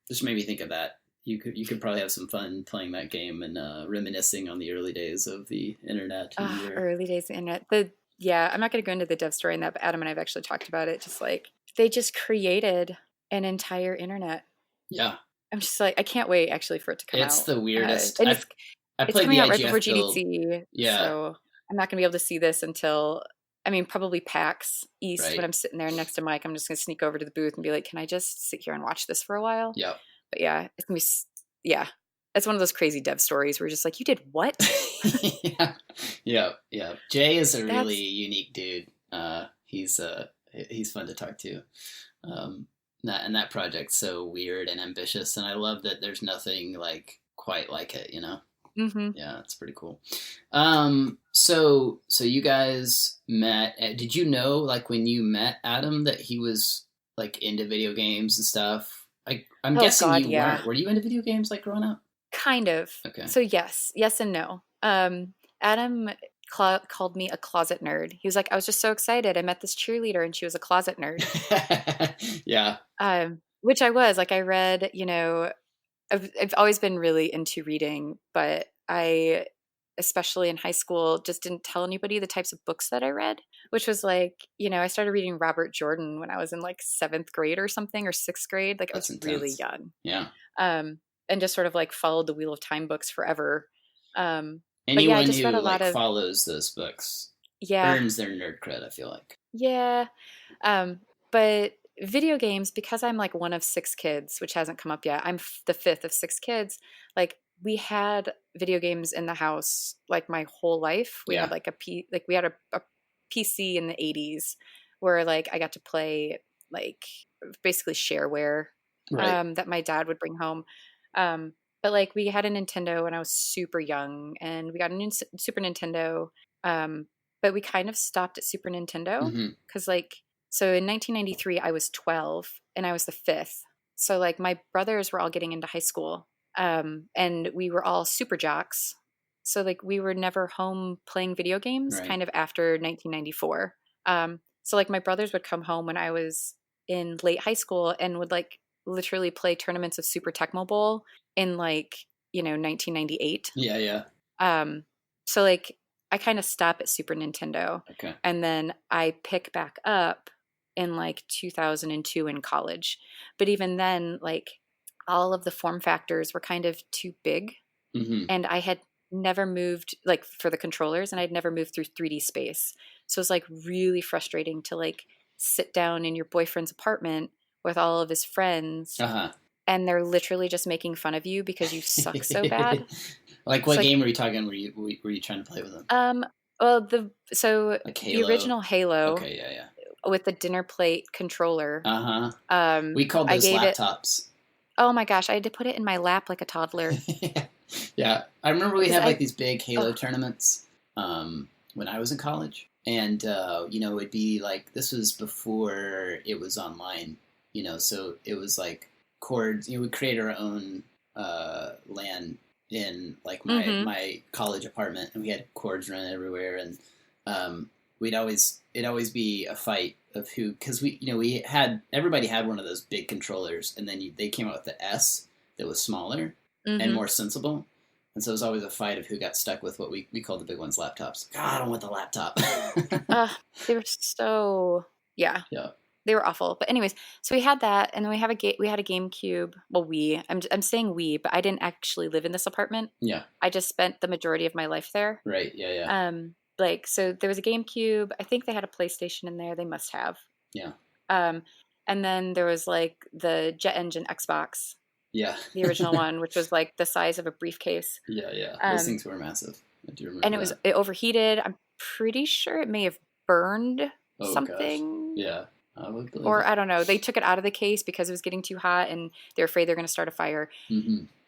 just made me think of that. You could probably have some fun playing that game and reminiscing on the early days of the internet. Early days of the internet. I'm not going to go into the dev story in that, but Adam and I have actually talked about it. Just like they just created an entire internet. Yeah. I'm just like, I can't wait actually for it to come out. It's the weirdest. And it's coming out right IGF before build. GDC. Yeah. So I'm not going to be able to see this until, probably PAX East. Right. When I'm sitting there next to Mike, I'm just going to sneak over to the booth and be like, can I just sit here and watch this for a while? Yeah. But yeah, it's going to be, it's one of those crazy dev stories where you're just like, you did what? Yeah. Jay is a really unique dude. He's fun to talk to. That project's so weird and ambitious, and I love that there's nothing like quite like it, you know? Mm-hmm. Yeah, it's pretty cool. So you guys met. Did you know, like, when you met Adam, that he was like into video games and stuff? I'm guessing you weren't. Were you into video games like growing up? Kind of. Okay. So yes and no. Adam called me a closet nerd. He was like, I was just so excited. I met this cheerleader and she was a closet nerd. Yeah. Which I was. Like, I read, I've always been really into reading, but I, especially in high school, just didn't tell anybody the types of books that I read, which was like, I started reading Robert Jordan when I was in like 7th grade or something, or 6th grade. Like I That's was intense. really young. Yeah. And just sort of like followed the Wheel of Time books forever. Anyone I just read who a lot of follows those books yeah, earns their nerd cred, I feel like. yeah. But video games, because I'm like one of 6 kids, which hasn't come up yet. I'm the 5th of 6 kids. Like we had video games in the house like my whole life. We had like we had a PC in the 80s where like I got to play like basically shareware that my dad would bring home. But like we had a Nintendo when I was super young, and we got a Super Nintendo. But we kind of stopped at Super Nintendo because so in 1993 I was 12 and I was the 5th. So like my brothers were all getting into high school, and we were all super jocks. So like we were never home playing video games kind of after 1994. So like my brothers would come home when I was in late high school and would like literally play tournaments of Super Tecmo Bowl in 1998. Yeah. So like I kind of stop at Super Nintendo. Okay. And then I pick back up in like 2002 in college. But even then, like all of the form factors were kind of too big. And I had never moved like for the controllers, and I'd never moved through 3D space. So it's like really frustrating to like sit down in your boyfriend's apartment with all of his friends, and they're literally just making fun of you because you suck so bad. Like what game were you talking? Were you trying to play with them? Well, the original Halo. Okay, yeah. With the dinner plate controller. We called those laptops. Oh my gosh, I had to put it in my lap like a toddler. Yeah, I remember we had like these big Halo tournaments when I was in college, and it'd be like this was before it was online. So it was like cords. We'd create our own LAN in like my college apartment, and we had cords running everywhere, and it'd always be a fight of who, because everybody had one of those big controllers, and then they came out with the S that was smaller and more sensible, and so it was always a fight of who got stuck with what we called the big ones laptops. God, I don't want the laptop. They were so yeah. They were awful. But anyways, so we had that, and then we had a GameCube. Well, I'm saying we, but I didn't actually live in this apartment. Yeah. I just spent the majority of my life there. Right. Yeah. So there was a GameCube. I think they had a PlayStation in there. They must have. Yeah. And then there was like the Jet Engine Xbox. Yeah. The original one, which was like the size of a briefcase. Yeah. Those things were massive. I do remember. And it overheated. I'm pretty sure it may have burned something. Gosh. Yeah. Or I don't know. They took it out of the case because it was getting too hot, and they're afraid they're going to start a fire.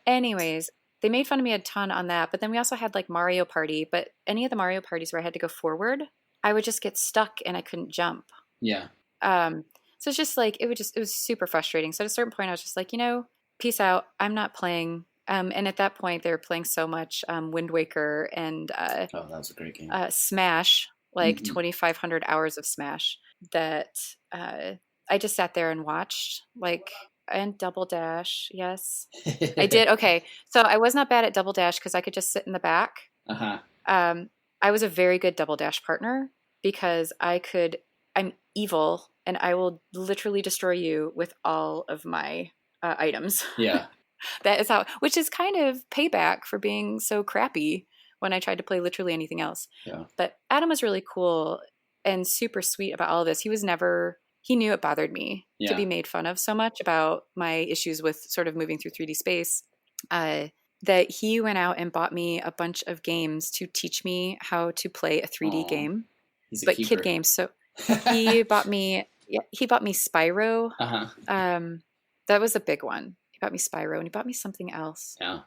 Anyways, they made fun of me a ton on that. But then we also had like Mario Party. But any of the Mario parties where I had to go forward, I would just get stuck and I couldn't jump. Yeah. So it's just like it was super frustrating. So at a certain point, I was just like, peace out. I'm not playing. And at that point, they were playing so much Wind Waker and that was a great game. Smash, like 2,500 hours of Smash. That I just sat there and watched, and Double Dash. Yes, I did. Okay, so I was not bad at Double Dash because I could just sit in the back. I was a very good Double Dash partner because I'm evil and I will literally destroy you with all of my items. Yeah. That is which is kind of payback for being so crappy when I tried to play literally anything else. Yeah. But Adam was really cool and super sweet about all of this. He knew it bothered me to be made fun of so much about my issues with sort of moving through 3D space, that he went out and bought me a bunch of games to teach me how to play a 3D game, but kid games. So he bought me Spyro. That was a big one. He bought me Spyro, and he bought me something else. Yeah.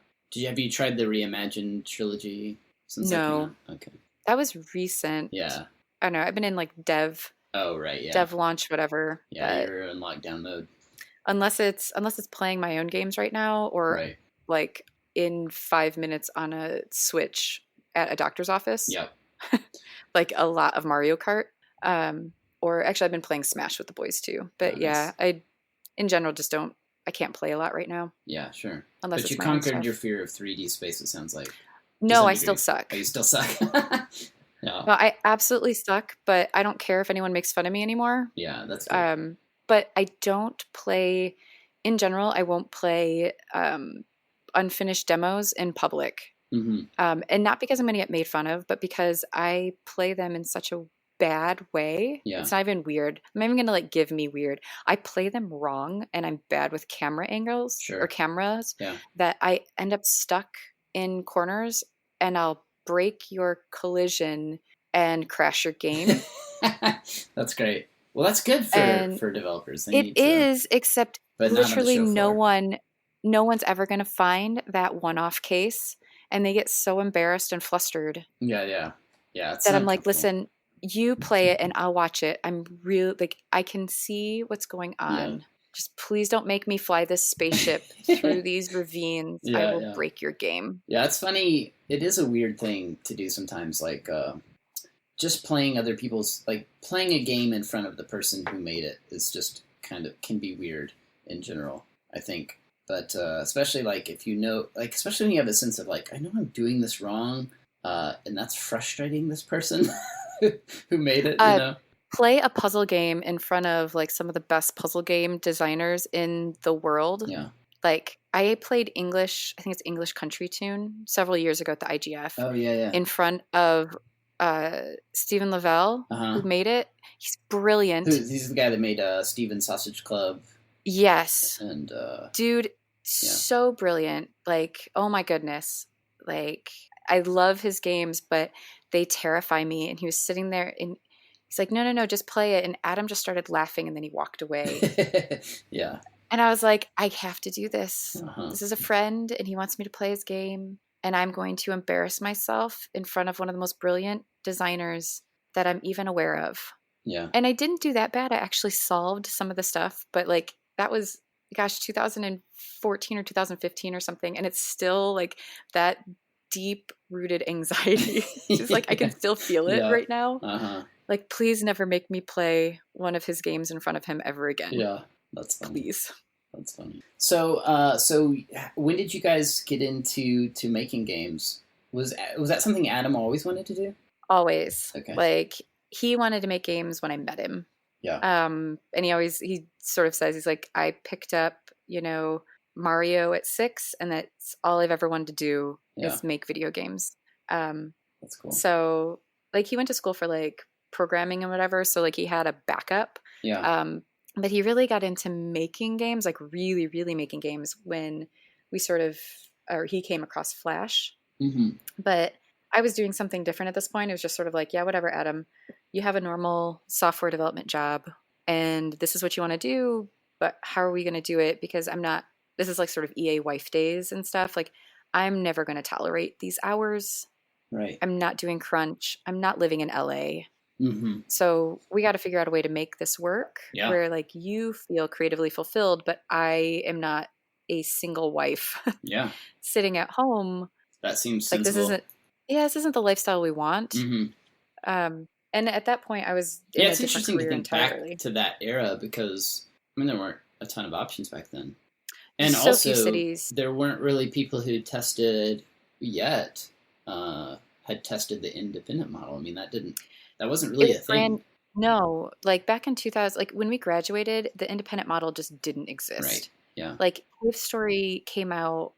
Have you tried the Reimagined trilogy? No. Okay. That was recent. Yeah. I don't know. I've been in like dev. Oh, right. Yeah. Dev launch, whatever. Yeah, you're in lockdown mode. Unless it's playing my own games right now, or like in 5 minutes on a Switch at a doctor's office. Yep. Like a lot of Mario Kart. Or actually, I've been playing Smash with the boys too. But I in general just don't I can't play a lot right now. Yeah, sure. Unless but it's you my own conquered stuff. your fear of 3D space, it sounds like. No, I still suck. Oh, you still suck? No, I absolutely suck, but I don't care if anyone makes fun of me anymore. Yeah, that's good. But I don't play, in general, I won't play unfinished demos in public. Mm-hmm. And not because I'm going to get made fun of, but because I play them in such a bad way. Yeah. It's not even weird. I'm not even going to like give me weird. I play them wrong and I'm bad with camera angles or cameras that I end up stuck in corners and I'll break your collision and crash your game. That's great. Well, that's good for developers. It is, except literally no one's ever going to find that one-off case, and they get so embarrassed and flustered. Yeah. That I'm like, listen, you play it and I'll watch it. I'm really like, I can see what's going on. Yeah. Just please don't make me fly this spaceship through these ravines. I will break your game. Yeah, it's funny. It is a weird thing to do sometimes, like just playing other people's, like playing a game in front of the person who made it is just kind of can be weird in general, I think. But especially like if you know, like especially when you have a sense of like, I know I'm doing this wrong, and that's frustrating this person who made it, you know? Play a puzzle game in front of like some of the best puzzle game designers in the world. Yeah. Like I played English, I think it's English Country Tune several years ago at the IGF. Oh yeah. In front of Stephen Lavelle, who made it. He's brilliant. He's the guy that made Steven's Sausage Club. Yes. And dude, so brilliant. Like, oh my goodness. Like, I love his games, but they terrify me. And he was sitting there and he's like, no, just play it. And Adam just started laughing and then he walked away. Yeah. And I was like, I have to do this. This is a friend and he wants me to play his game. And I'm going to embarrass myself in front of one of the most brilliant designers that I'm even aware of. Yeah. And I didn't do that bad. I actually solved some of the stuff, but like that was, 2014 or 2015 or something. And it's still like that deep rooted anxiety. It's like, I can still feel it right now. Like, please never make me play one of his games in front of him ever again. Yeah. That's funny. Please. That's funny. So when did you guys get into making games? Was that something Adam always wanted to do? Always. Okay. Like he wanted to make games when I met him. Yeah. And he sort of says, he's like, I picked up, Mario at 6 and that's all I've ever wanted to do is make video games. That's cool. So like he went to school for like programming and whatever. So like he had a backup. Yeah. But he really got into making games, like really, really making games when he came across Flash. Mm-hmm. But I was doing something different at this point. It was just sort of like, yeah, whatever, Adam, you have a normal software development job and this is what you want to do, but how are we going to do it? Because this is like sort of EA wife days and stuff. Like I'm never going to tolerate these hours. Right. I'm not doing crunch. I'm not living in LA. Mm-hmm. So we got to figure out a way to make this work where like you feel creatively fulfilled, but I am not a single wife sitting at home. That seems like sensible. This isn't the lifestyle we want. Mm-hmm. And at that point I was in it's a different interesting career to think entirely. back to that era because there weren't a ton of options back then. And so also few cities. There weren't really people who tested yet had tested the independent model. That wasn't really a thing. No, like back in 2000, like when we graduated, the independent model just didn't exist. Right. Yeah. Like Cave Story came out,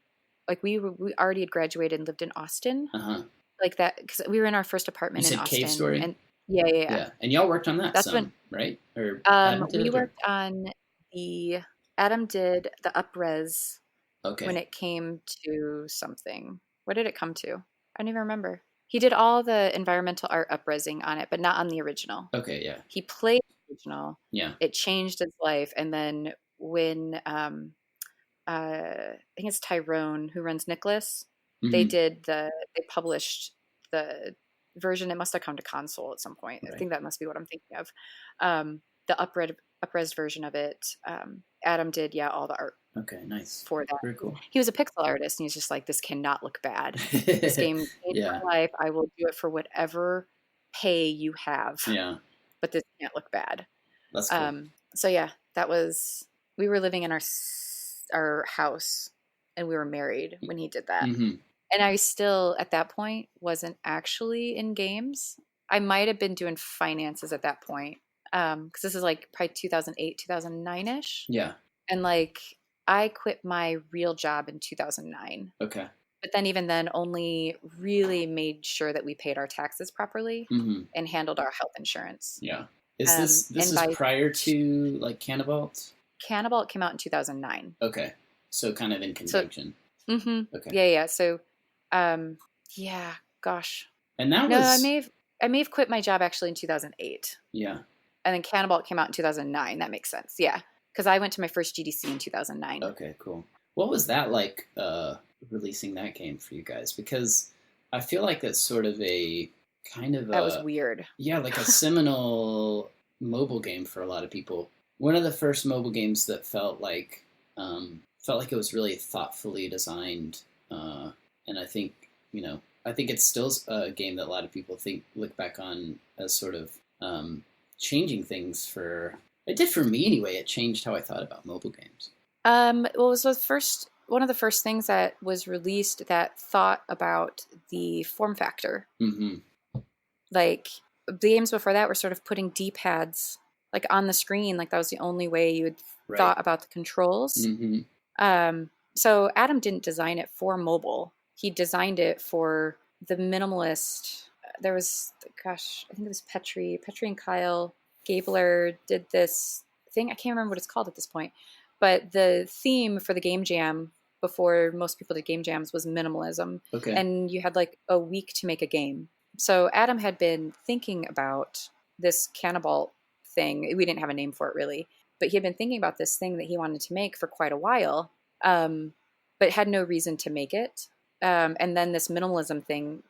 like we already had graduated and lived in Austin. Like that, because we were in our first apartment in Austin. Cave Story? And yeah. And y'all worked on that. That's when, right? Or we worked on Adam did the upres. Okay. When it came to something. What did it come to? I don't even remember. He did all the environmental art upresing on it, but not on the original. Okay, yeah. He played the original. Yeah. It changed his life. And then when I think it's Tyrone who runs Nicholas, they published the version. It must have come to console at some point. Right. I think that must be what I'm thinking of. The upres version of it. Adam did, all the art. Okay, nice. For that. Very cool. He was a pixel artist, and he's just like, this cannot look bad. This game changed my life. I will do it for whatever pay you have. Yeah. But this can't look bad. That's cool. So that was, we were living in our our house, and we were married when he did that. Mm-hmm. And I still, at that point, wasn't actually in games. I might have been doing finances at that point. Because this is like probably 2008, 2009-ish. Yeah. And like, I quit my real job in 2009. Okay. But then even then only really made sure that we paid our taxes properly and handled our health insurance. Yeah. This is prior to like Cannibalt? Cannibalt came out in 2009. Okay. So kind of in conjunction. So, okay. Yeah. So, yeah, gosh. And that no, was... I may have quit my job actually in 2008. Yeah. And then Cannibalt came out in 2009. That makes sense. Yeah. Because I went to my first GDC in 2009. Okay, cool. What was that like, releasing that game for you guys? Because I feel like that's sort of a kind of that was weird. Yeah, like a seminal mobile game for a lot of people. One of the first mobile games that felt like it was really thoughtfully designed, and I think it's still a game that a lot of people look back on as sort of changing things for. It did for me anyway. It changed how I thought about mobile games. Well, it was one of the first things that was released that thought about the form factor. Mm-hmm. Like, the games before that were sort of putting D-pads like on the screen. Like, that was the only way you had thought about the controls. Mm-hmm. So Adam didn't design it for mobile. He designed it for the minimalist. There was, I think it was Petri and Kyle Gabler did this thing. I can't remember what it's called at this point. But the theme for the game jam before most people did game jams was minimalism. Okay. And you had like a week to make a game. So Adam had been thinking about this Cannibalt thing. We didn't have a name for it really, but he had been thinking about this thing that he wanted to make for quite a while, but had no reason to make it. And then this minimalism thing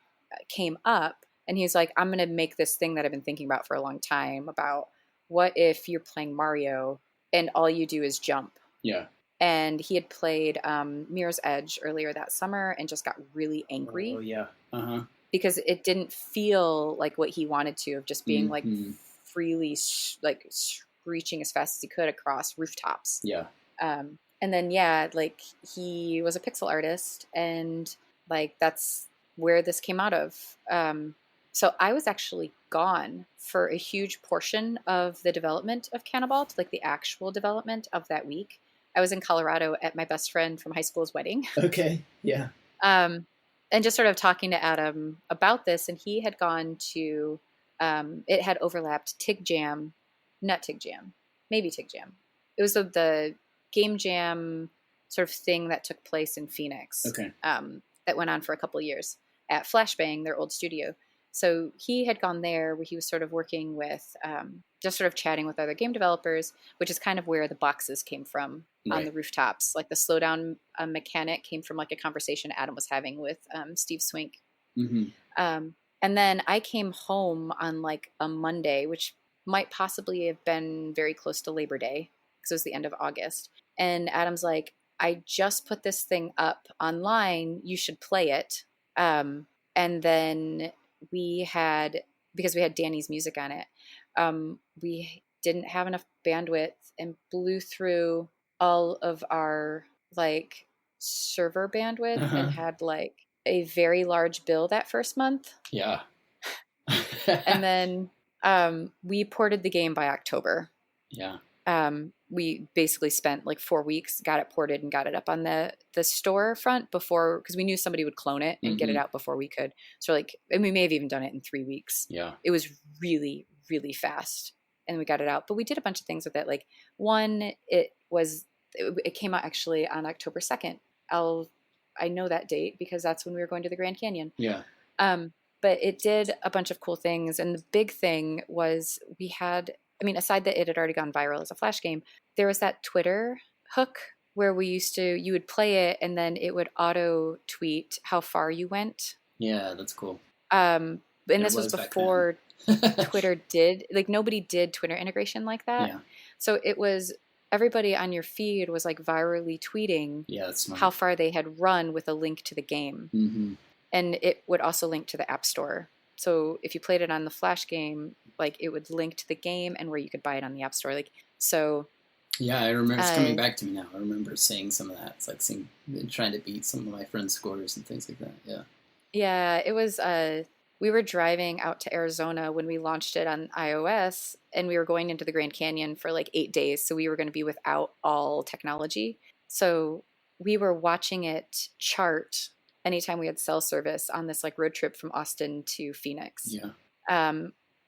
came up, and he was like, I'm going to make this thing that I've been thinking about for a long time about what if you're playing Mario and all you do is jump. Yeah. And he had played Mirror's Edge earlier that summer and just got really angry. Oh, yeah. Uh-huh. Because it didn't feel like what he wanted to, of just being like freely like screeching as fast as he could across rooftops. Yeah. And then, like he was a pixel artist, and like that's where this came out of. So I was actually gone for a huge portion of the development of Cannibalt, like the actual development of that week. I was in Colorado at my best friend from high school's wedding. Okay, yeah. And just sort of talking to Adam about this, and he had gone to, it had overlapped maybe Tig Jam. It was the game jam sort of thing that took place in Phoenix. Okay. That went on for a couple of years at Flashbang, their old studio. So he had gone there where he was sort of working with, just sort of chatting with other game developers, which is kind of where the boxes came from on the rooftops. Like the slowdown mechanic came from like a conversation Adam was having with Steve Swink. Mm-hmm. And then I came home on like a Monday, which might possibly have been very close to Labor Day because it was the end of August. And Adam's like, I just put this thing up online. You should play it. And then because we had Danny's music on it, we didn't have enough bandwidth and blew through all of our like server bandwidth and had like a very large bill that first month. Yeah. And then we ported the game by October. Yeah. We basically spent like 4 weeks, got it ported and got it up on the storefront before, because we knew somebody would clone it and get it out before we could. So and we may have even done it in 3 weeks. Yeah. It was really, really fast. And we got it out. But we did a bunch of things with it. Like one, it came out actually on October 2nd. I know that date because that's when we were going to the Grand Canyon. Yeah. But it did a bunch of cool things. And the big thing was aside that it had already gone viral as a Flash game, there was that Twitter hook where you would play it and then it would auto tweet how far you went. Yeah, that's cool. And this was before Twitter did, like nobody did Twitter integration like that. Yeah. So it was, everybody on your feed was like virally tweeting how far they had run with a link to the game. Mm-hmm. And it would also link to the App Store. So if you played it on the Flash game, like it would link to the game and where you could buy it on the App Store. Like, so Yeah, I remember it's coming back to me now. I remember saying some of that. It's like trying to beat some of my friends' scores and things like that. Yeah. Yeah, it was we were driving out to Arizona when we launched it on iOS, and we were going into the Grand Canyon for like 8 days, so we were going to be without all technology. So we were watching it chart anytime we had cell service on this like road trip from Austin to Phoenix. Yeah.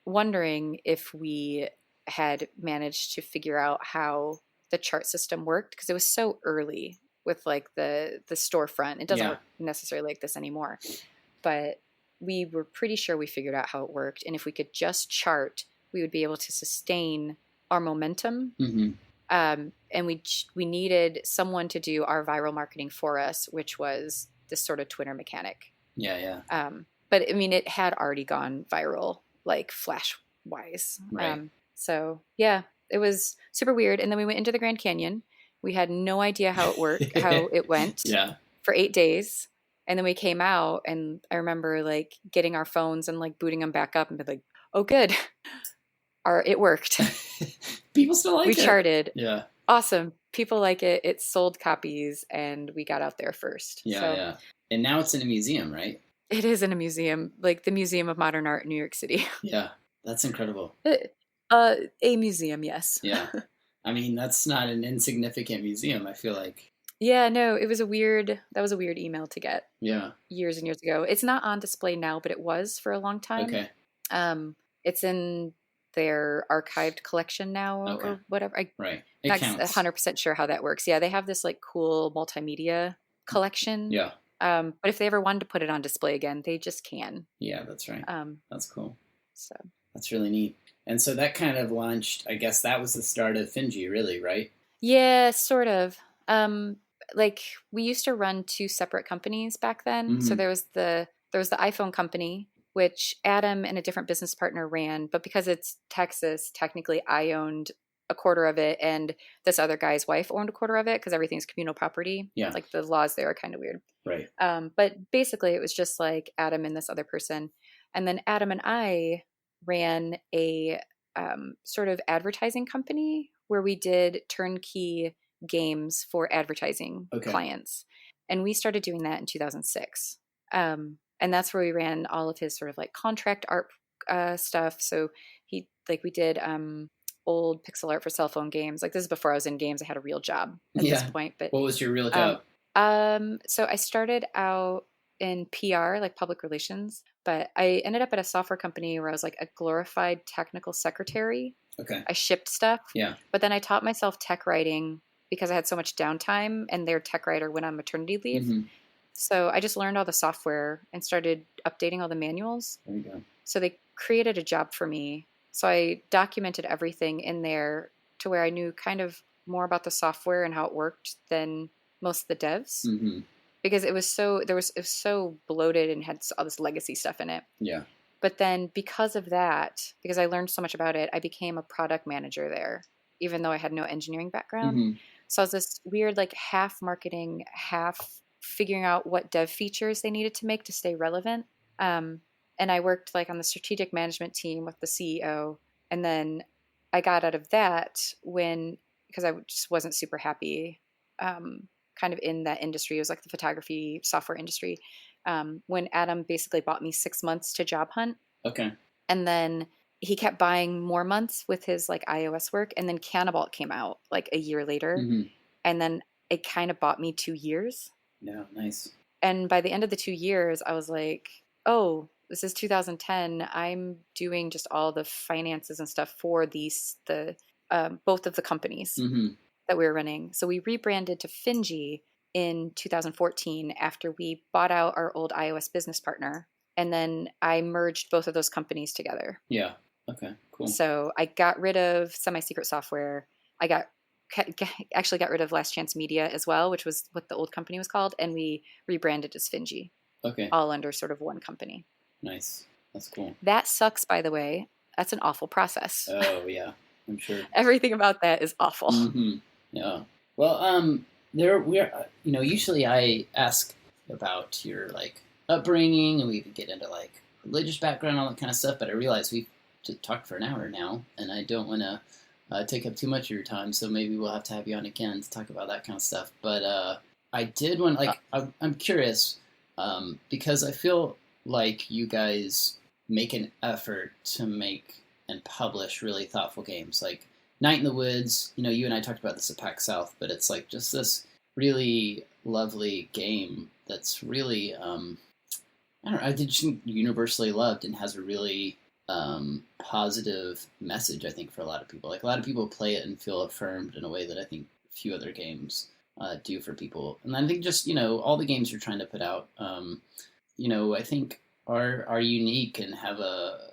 Wondering if we had managed to figure out how the chart system worked, because it was so early with like the storefront. It doesn't work necessarily like this anymore, but we were pretty sure we figured out how it worked. And if we could just chart, we would be able to sustain our momentum. Mm-hmm. And we needed someone to do our viral marketing for us, which was this sort of Twitter mechanic. Yeah. But I mean, it had already gone viral, like flash wise. Right. So yeah, it was super weird. And then we went into the Grand Canyon. We had no idea how it worked, how it went for 8 days. And then we came out, and I remember like getting our phones and like booting them back up and be like, oh, good. It worked. People still like it. We charted. Yeah. Awesome. People like it. It sold copies, and we got out there first. Yeah. And now it's in a museum, right? It is in a museum, like the Museum of Modern Art in New York City. Yeah. That's incredible. A museum, yes. Yeah. I mean, that's not an insignificant museum, I feel like. Yeah, no, that was a weird email to get. Yeah. Years and years ago. It's not on display now, but it was for a long time. Okay. It's in their archived collection now or whatever. Right. I'm not 100% sure how that works. Yeah, they have this like cool multimedia collection. Yeah. But if they ever wanted to put it on display again, they just can. Yeah, that's right. That's cool. So that's really neat. And so that kind of launched, I guess that was the start of Finji, really, right? Yeah, sort of. Like we used to run 2 separate companies back then. Mm-hmm. So there was the iPhone company, which Adam and a different business partner ran, but because it's Texas, technically I owned a quarter of it, and this other guy's wife owned a quarter of it because everything's communal property. Yeah. Like the laws there are kind of weird. Right. But basically it was just like Adam and this other person. And then Adam and I ran a sort of advertising company where we did turnkey games for advertising clients. And we started doing that in 2006. And that's where we ran all of his sort of like contract art stuff. So we did old pixel art for cell phone games. Like this is before I was in games. I had a real job at this point. But what was your real job? So I started out in PR, like public relations, but I ended up at a software company where I was like a glorified technical secretary. Okay. I shipped stuff. Yeah. But then I taught myself tech writing because I had so much downtime, and their tech writer went on maternity leave. Mm-hmm. So I just learned all the software and started updating all the manuals. There you go. So they created a job for me. So I documented everything in there to where I knew kind of more about the software and how it worked than most of the devs. Mm-hmm. Because it was so bloated and had all this legacy stuff in it. Yeah. But then because of that, because I learned so much about it, I became a product manager there, even though I had no engineering background. Mm-hmm. So I was this weird, like half marketing, half figuring out what dev features they needed to make to stay relevant. And I worked like on the strategic management team with the CEO. And then I got out of that because I just wasn't super happy kind of in that industry. It was like the photography software industry. When Adam basically bought me 6 months to job hunt. Okay. And then he kept buying more months with his like iOS work. And then Cannibalt came out like a year later. Mm-hmm. And then it kind of bought me 2 years. Yeah, nice. And by the end of the 2 years, I was like, oh, this is 2010. I'm doing just all the finances and stuff for both of the companies that we were running. So we rebranded to Finji in 2014 after we bought out our old iOS business partner. And then I merged both of those companies together. Yeah. Okay, cool. So I got rid of Semi-Secret Software. I actually got rid of Last Chance Media as well, which was what the old company was called. And we rebranded as Finji. Okay. All under sort of one company. Nice. That's cool. That sucks, by the way. That's an awful process. Oh, yeah. I'm sure. Everything about that is awful. Mm-hmm. Yeah. Well, usually I ask about your like upbringing, and we can get into like religious background, all that kind of stuff. But I realize we've talked for an hour now, and I don't want to take up too much of your time, so maybe we'll have to have you on again to talk about that kind of stuff. But I did want, like, I'm curious, because I feel like you guys make an effort to make and publish really thoughtful games. Like Night in the Woods, you and I talked about this at PAX South, but it's like just this really lovely game that's really, I don't know, just universally loved and has a really positive message, I think, for a lot of people. Like a lot of people play it and feel affirmed in a way that I think few other games do for people. And I think just, all the games you're trying to put out, I think are unique and have a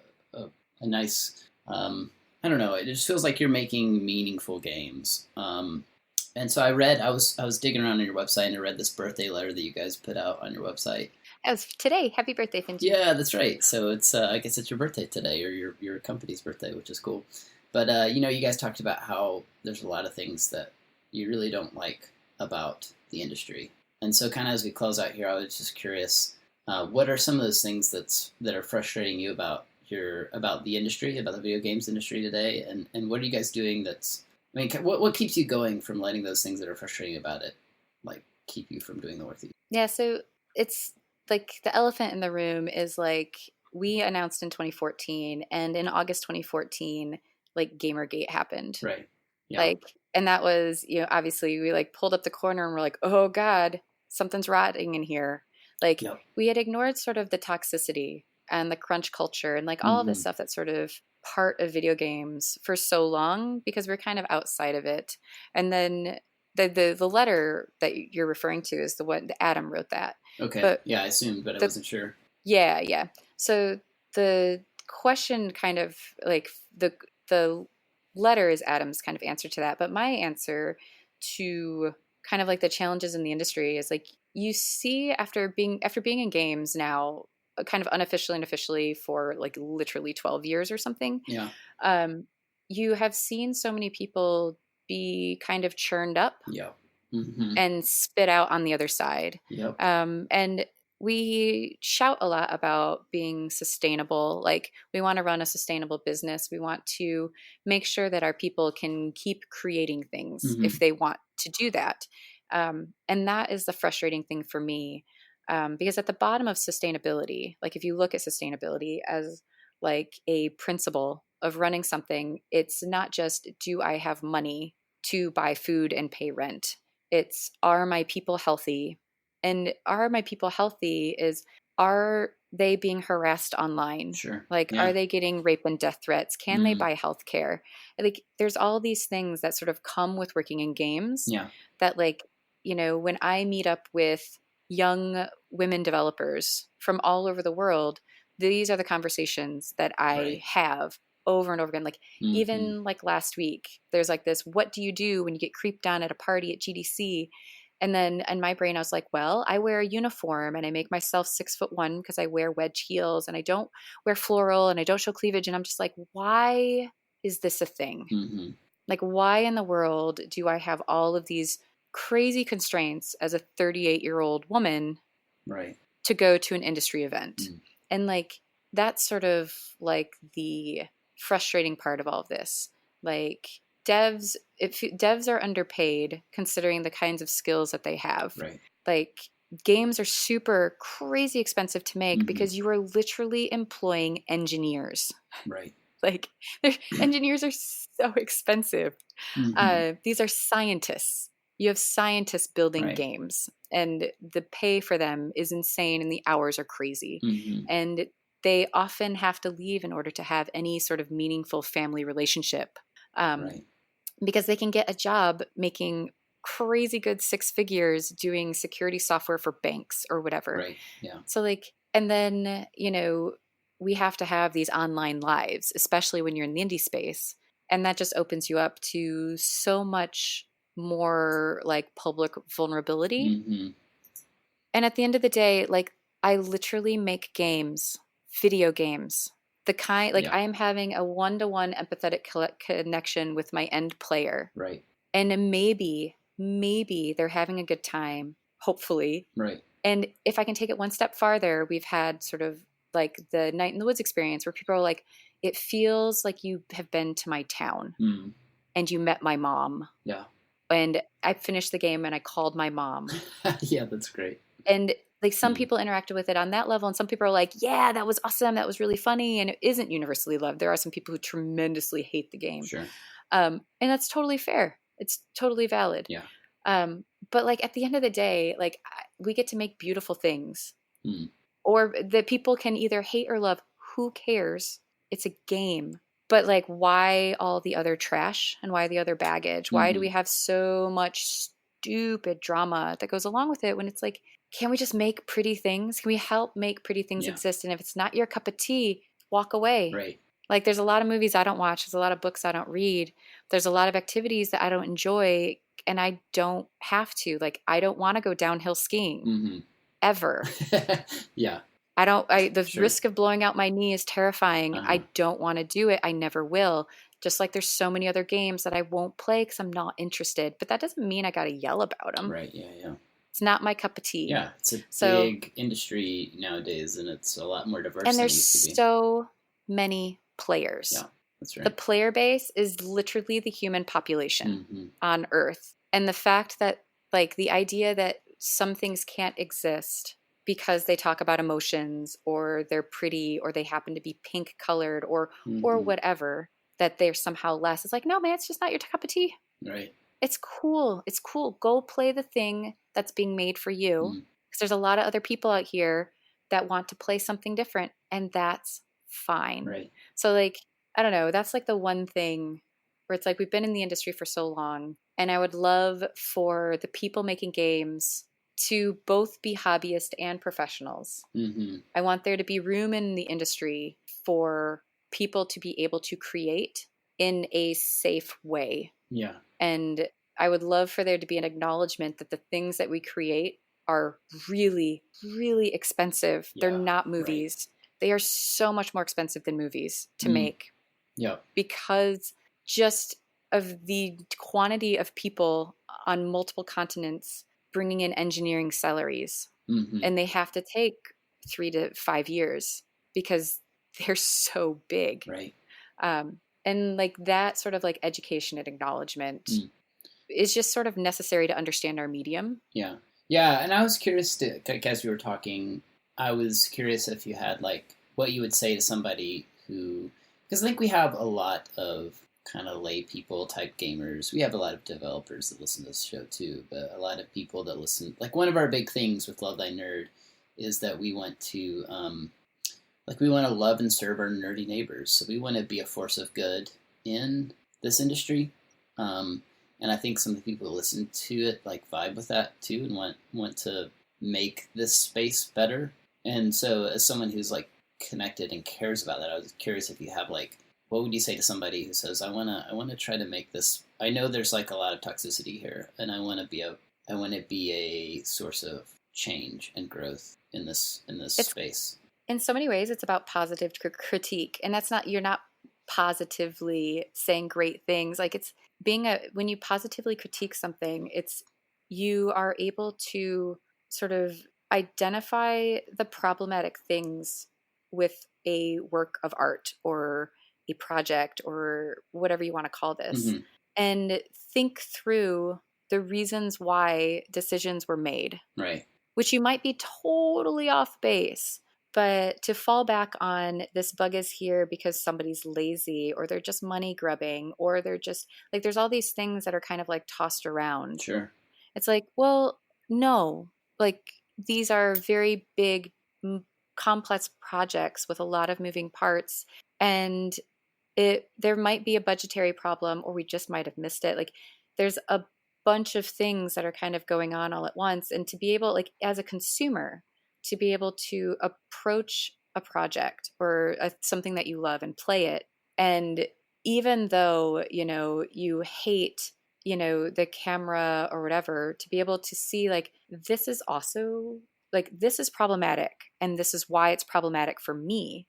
nice, I don't know, it just feels like you're making meaningful games. And so I was digging around on your website and I read this birthday letter that you guys put out on your website. That was today. Happy birthday, Finch. Yeah, that's right. So it's I guess it's your birthday today, or your company's birthday, which is cool. But you guys talked about how there's a lot of things that you really don't like about the industry. And so kind of as we close out here, I was just curious, what are some of those things that are frustrating you about the industry, about the video games industry today, and what are you guys doing what keeps you going from letting those things that are frustrating about it, like, keep you from doing the work that you do? Yeah, so it's like the elephant in the room is like we announced in 2014, and in August 2014, like Gamergate happened. Right. Yeah. Like, and that was, obviously we like pulled up the corner and we're like, oh God, something's rotting in here. Like we had ignored sort of the toxicity and the crunch culture and like all of this stuff that's sort of part of video games for so long because we're kind of outside of it. And then the letter that you're referring to is the one that Adam wrote that. Okay. But yeah, I assumed, but I wasn't sure. Yeah. So the question kind of like the letter is Adam's kind of answer to that. But my answer to kind of like the challenges in the industry is like you see after being in games now kind of unofficially and officially for like literally 12 years or something. Yeah. You have seen so many people be kind of churned up and spit out on the other side. Yep. And we shout a lot about being sustainable. Like we want to run a sustainable business. We want to make sure that our people can keep creating things if they want to do that. And that is the frustrating thing for me. Because at the bottom of sustainability, like if you look at sustainability as like a principle of running something, it's not just, do I have money to buy food and pay rent? It's, are my people healthy? And are my people healthy is, are they being harassed online? Sure. Like, are they getting rape and death threats? Can they buy health care? Like, there's all these things that sort of come with working in games that like, when I meet up with young women developers from all over the world, these are the conversations that I have over and over again. Like even like last week, there's like this, what do you do when you get creeped on at a party at GDC? And then in my brain, I was like, well, I wear a uniform and I make myself 6'1" because I wear wedge heels and I don't wear floral and I don't show cleavage. And I'm just like, why is this a thing? Like, why in the world do I have all of these crazy constraints as a 38-year-old woman to go to an industry event? And like, that's sort of like the frustrating part of all of this. Like devs are underpaid considering the kinds of skills that they have. Like games are super crazy expensive to make because you are literally employing engineers. Like engineers are so expensive. These are scientists. You have scientists building games and the pay for them is insane and the hours are crazy. And they often have to leave in order to have any sort of meaningful family relationship because they can get a job making crazy good 6 figures doing security software for banks or whatever. So like, and then, we have to have these online lives, especially when you're in the indie space. And that just opens you up to so much more like public vulnerability. And at the end of the day, like I literally make games, video games, the kind like I am having a one-to-one empathetic connection with my end player. And maybe they're having a good time, hopefully. And if I can take it one step farther, we've had sort of like the Night in the Woods experience where people are like, it feels like you have been to my town. and you met my mom. Yeah. And I finished the game and I called my mom. Yeah, that's great. And like some people interacted with it on that level, and some people are like, yeah, that was awesome, that was really funny, and it isn't universally loved. There are some people who tremendously hate the game. Sure. And that's totally fair. It's totally valid. Yeah. But like at the end of the day, like we get to make beautiful things. Mm. Or that people can either hate or love. Who cares? It's a game. But like, why all the other trash and why the other baggage? Why do we have so much stupid drama that goes along with it when it's like, can we just make pretty things? Can we help make pretty things exist? And if it's not your cup of tea, walk away. Right. Like there's a lot of movies I don't watch. There's a lot of books I don't read. There's a lot of activities that I don't enjoy, and I don't have to. Like I don't want to go downhill skiing ever. Yeah. The risk of blowing out my knee is terrifying. I don't want to do it. I never will. Just like there's so many other games that I won't play because I'm not interested. But that doesn't mean I got to yell about them. Right. Yeah. Yeah. It's not my cup of tea. Yeah. It's a big industry nowadays, and it's a lot more diverse and than it there's used to be. so many players. Yeah. That's right. The player base is literally the human population on Earth. And the fact that like the idea that some things can't exist because they talk about emotions or they're pretty or they happen to be pink colored or whatever, that they're somehow less. It's like, no, man, it's just not your cup of tea. Right. It's cool. It's cool. Go play the thing that's being made for you. Because there's a lot of other people out here that want to play something different, and that's fine. Right. So like, I don't know, that's like the one thing where it's like we've been in the industry for so long, and I would love for the people making games to both be hobbyists and professionals. I want there to be room in the industry for people to be able to create in a safe way. Yeah. And I would love for there to be an acknowledgement that the things that we create are really, really expensive. Yeah, they're not movies. Right. They are so much more expensive than movies to make. Yeah. Because just of the quantity of people on multiple continents bringing in engineering salaries, and they have to take 3 to 5 years because they're so big. Right. And like that sort of like education and acknowledgement is just sort of necessary to understand our medium. Yeah. Yeah. And I was curious as we were talking, I was curious if you had like what you would say to somebody who, because I think we have a lot of kind of lay people type gamers. We have a lot of developers that listen to this show too, but a lot of people that listen, like one of our big things with Love Thy Nerd is that we want to, we want to love and serve our nerdy neighbors. So we want to be a force of good in this industry. And I think some of the people who listen to it like vibe with that too and want to make this space better. And so as someone who's like connected and cares about that, I was curious if you have like, what would you say to somebody who says, I want to try to make this, I know there's like a lot of toxicity here, and I want to be a source of change and growth in this space. In so many ways, it's about positive critique, and that's not, you're not positively saying great things. Like it's when you positively critique something, it's, you are able to sort of identify the problematic things with a work of art or a project or whatever you want to call this, and think through the reasons why decisions were made. Right. Which you might be totally off base, but to fall back on this bug is here because somebody's lazy or they're just money grubbing or they're just like, there's all these things that are kind of like tossed around. Sure. It's like, well, no, like these are very big, complex projects with a lot of moving parts, and there might be a budgetary problem, or we just might have missed it. Like there's a bunch of things that are kind of going on all at once. And to be able, like as a consumer, to be able to approach a project or something that you love and play it. And even though, you hate, the camera or whatever, to be able to see like, this is also like, this is problematic and this is why it's problematic for me.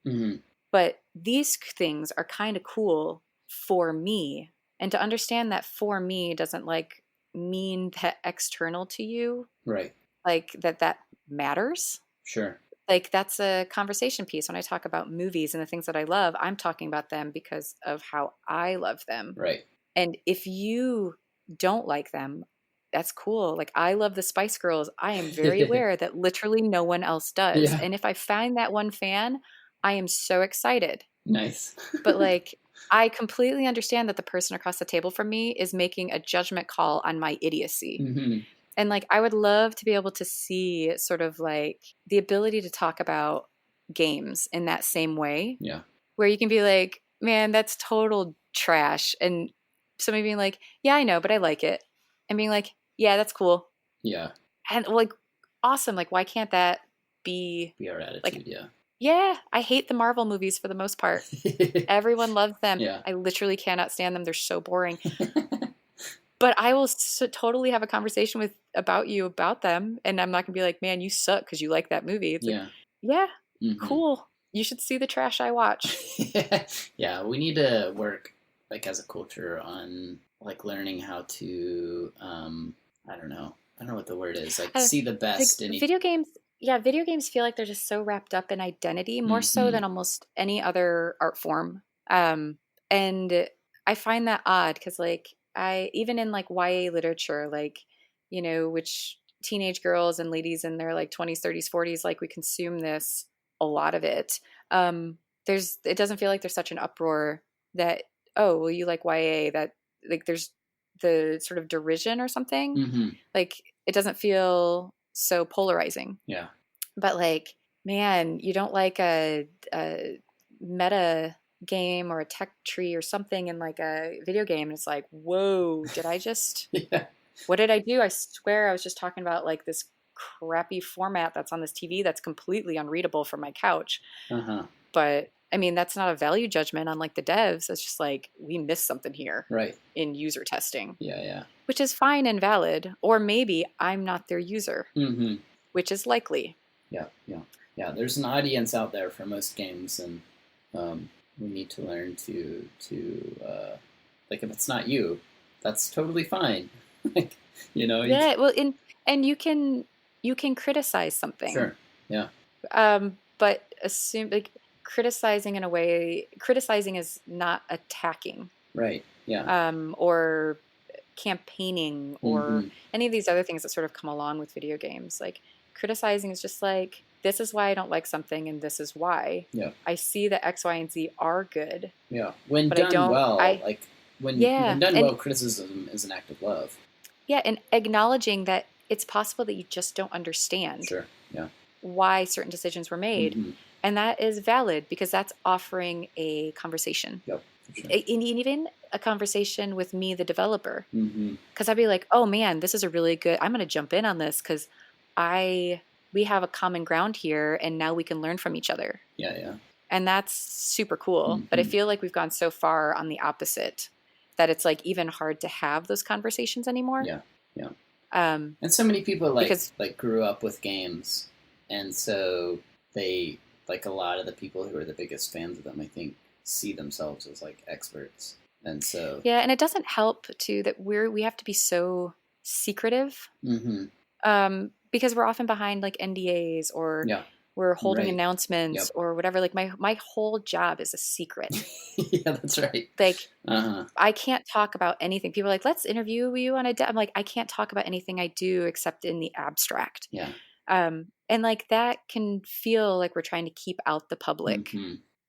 But these things are kind of cool for me. And to understand that for me doesn't like mean that external to you. Right. Like that matters. Sure. Like that's a conversation piece. When I talk about movies and the things that I love, I'm talking about them because of how I love them. Right. And if you don't like them, that's cool. Like, I love the Spice Girls. I am very aware that literally no one else does. Yeah. And if I find that one fan, I am so excited. Nice. But like, I completely understand that the person across the table from me is making a judgment call on my idiocy. Mm-hmm. And like, I would love to be able to see sort of like the ability to talk about games in that same way. Yeah. Where you can be like, man, that's total trash. And somebody being like, yeah, I know, but I like it. And being like, yeah, that's cool. Yeah. And like, awesome. Like, why can't that be our attitude? Like, yeah. Yeah, I hate the Marvel movies for the most part. Everyone loves them. Yeah. I literally cannot stand them. They're so boring. But I will totally have a conversation about you about them. And I'm not going to be like, man, you suck because you like that movie. It's like, yeah, cool. You should see the trash I watch. Yeah, we need to work like as a culture on like learning how to, I don't know what the word is, like see the best in video games. Yeah, video games feel like they're just so wrapped up in identity, more so than almost any other art form. And I find that odd because, like, even in like YA literature, like, you know, which teenage girls and ladies in their like 20s, 30s, 40s, like we consume this, a lot of it. It doesn't feel like there's such an uproar that, oh, well, you like YA, that like there's the sort of derision or something. Like, it doesn't feel so polarizing. Yeah. But like, man, you don't like a meta game or a tech tree or something in like a video game. And it's like, whoa, did I just, what did I do? I swear I was just talking about like this crappy format that's on this TV that's completely unreadable from my couch. But I mean, that's not a value judgment on like the devs. It's just like, we missed something here. Right. In user testing. Yeah. Which is fine and valid. Or maybe I'm not their user. Which is likely. Yeah. There's an audience out there for most games, and we need to learn to like, if it's not you, that's totally fine. Like, you know. Yeah. Well, and you can criticize something. Sure. Yeah. But assume like criticizing in a way, criticizing is not attacking. Right. Yeah. Or campaigning or any of these other things that sort of come along with video games. Like, criticizing is just like, this is why I don't like something and this is why. Yeah. I see that X, Y, and Z are good. Yeah. When done well, when done well, criticism is an act of love. Yeah, and acknowledging that it's possible that you just don't understand. Sure. Yeah. Why certain decisions were made. And that is valid because that's offering a conversation. Yep. Sure. And even a conversation with me, the developer. Because I'd be like, oh man, this is a really good, I'm going to jump in on this because we have a common ground here and now we can learn from each other. Yeah. And that's super cool. But I feel like we've gone so far on the opposite that it's like even hard to have those conversations anymore. Yeah. And so many people because, grew up with games, and so they, like, a lot of the people who are the biggest fans of them, I think, see themselves as like experts. And so yeah, and it doesn't help too that we have to be so secretive. Because we're often behind like NDAs or we're holding announcements or whatever. Like my whole job is a secret. Yeah, that's right. Like I can't talk about anything. People are like, let's interview you on I'm like, I can't talk about anything I do except in the abstract. Yeah. And like that can feel like we're trying to keep out the public.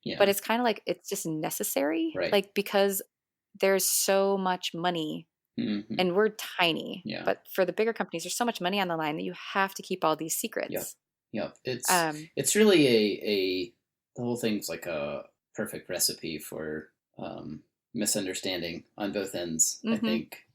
Yeah. But it's kind of like it's just necessary. Right. Like, because there's so much money. And we're tiny, but for the bigger companies, there's so much money on the line that you have to keep all these secrets. Yeah. It's really the whole thing's like a perfect recipe for misunderstanding on both ends, I think.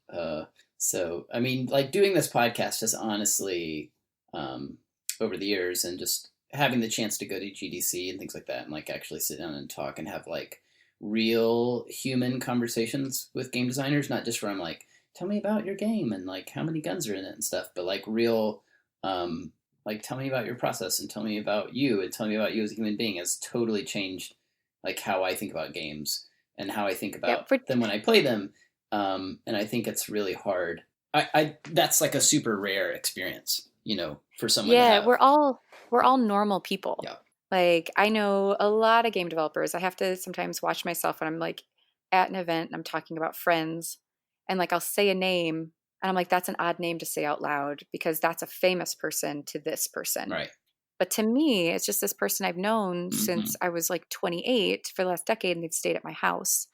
So, I mean, like, doing this podcast has honestly, over the years, and just having the chance to go to GDC and things like that, and like actually sit down and talk and have like real human conversations with game designers, not just where I'm like, tell me about your game and like how many guns are in it and stuff, but like real, like, tell me about your process and tell me about you and tell me about you as a human being, has totally changed like how I think about games and how I think about them when I play them. And I think it's really hard. I that's like a super rare experience, you know, for someone. Yeah, we're all normal people. Yeah. Like, I know a lot of game developers. I have to sometimes watch myself when I'm like, at an event and I'm talking about friends and like I'll say a name and I'm like, that's an odd name to say out loud because that's a famous person to this person. Right. But to me, it's just this person I've known since I was like 28 for the last decade and they've stayed at my house.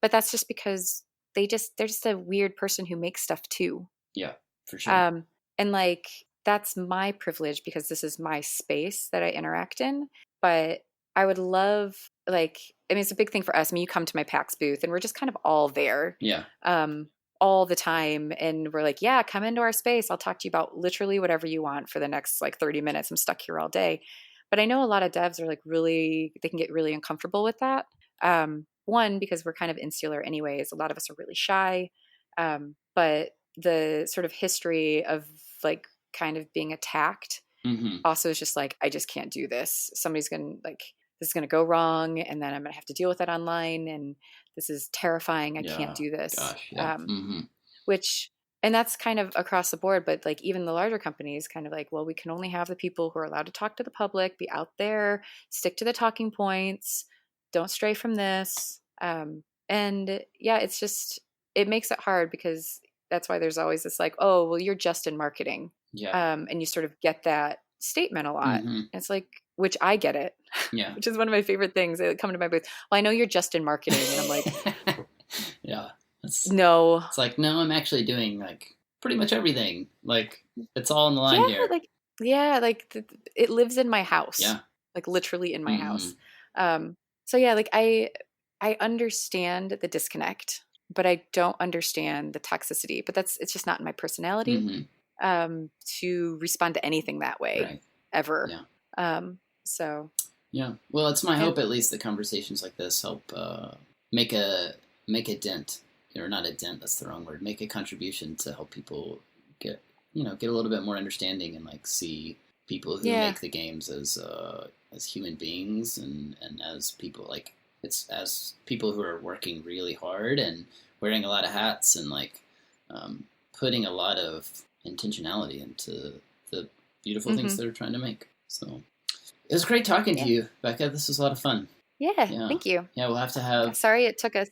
But that's just because they're just a weird person who makes stuff too. Yeah, for sure. And like, that's my privilege because this is my space that I interact in. But I would love, like, I mean, it's a big thing for us. I mean, you come to my PAX booth and we're just kind of all there. Yeah. All the time. And we're like, yeah, come into our space. I'll talk to you about literally whatever you want for the next like 30 minutes. I'm stuck here all day. But I know a lot of devs are like they can get really uncomfortable with that. One, because we're kind of insular anyways. A lot of us are really shy. But the sort of history of like kind of being attacked also is just like, I just can't do this. Somebody's going to like, this is going to go wrong. And then I'm going to have to deal with it online. And this is terrifying. I can't do this. Gosh, yeah. And that's kind of across the board, but like even the larger companies kind of like, well, we can only have the people who are allowed to talk to the public, be out there, stick to the talking points, don't stray from this. And yeah, it's just, it makes it hard because that's why there's always this like, oh, well, you're just in marketing. Yeah. And you sort of get that statement a lot. And it's like, which I get it. Yeah. Which is one of my favorite things. They come to my booth. Well, I know you're just in marketing. And I'm like, yeah. No. It's like, no, I'm actually doing like pretty much everything. Like it's all in the line here. It lives in my house. Yeah. Like literally in my house. So yeah, like I understand the disconnect, but I don't understand the toxicity. But it's just not in my personality to respond to anything that way ever. Yeah. So. Yeah. Well, it's my hope at least that conversations like this help make a dent. Or not a dent, that's the wrong word. Make a contribution to help people get a little bit more understanding and like see people who make the games as human beings and as people like it's as people who are working really hard and wearing a lot of hats and like putting a lot of intentionality into the beautiful things they're trying to make. So it was great talking to you, Becca. This was a lot of fun. Yeah, thank you. Yeah, we'll have to have. Sorry, it took us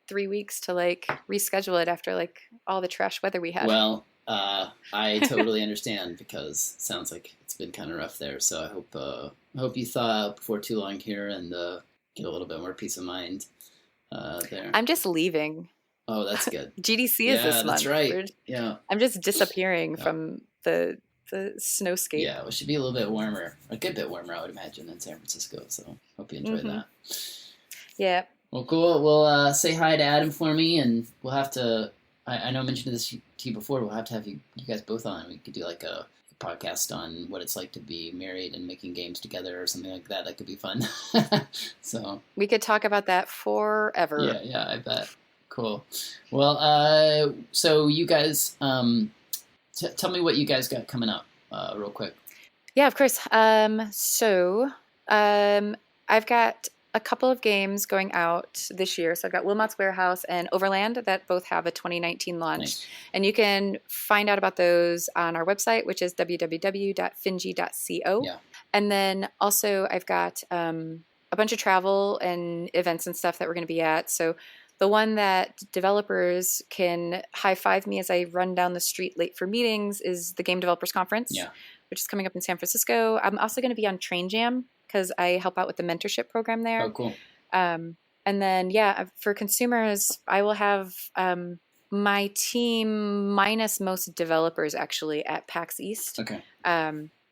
3 weeks to like reschedule it after like all the trash weather we had. Well, I totally understand because it sounds like it's been kind of rough there. So I hope you thaw out before too long here and get a little bit more peace of mind there. I'm just leaving. Oh, that's good. GDC is this month. That's right. Yeah. I'm just disappearing from the snowscape. Yeah, it should be a little bit warmer, a good bit warmer, I would imagine, in San Francisco. So hope you enjoy that. Yeah. Well, cool. We'll say hi to Adam for me, and we'll have to. I know I mentioned this to you before. We'll have to have you guys both on. We could do like a podcast on what it's like to be married and making games together or something like that. That could be fun. So we could talk about that forever. Yeah, I bet. Cool. Well, so you guys, tell me what you guys got coming up, real quick. Yeah, of course. I've got a couple of games going out this year. So I've got Wilmot's Warehouse and Overland that both have a 2019 launch. Nice. And you can find out about those on our website, which is www.finji.co. Yeah. And then also I've got a bunch of travel and events and stuff that we're going to be at. So the one that developers can high-five me as I run down the street late for meetings is the Game Developers Conference, which is coming up in San Francisco. I'm also going to be on Train Jam because I help out with the mentorship program there. Oh, cool. And then, for consumers, I will have my team minus most developers actually at PAX East. Okay.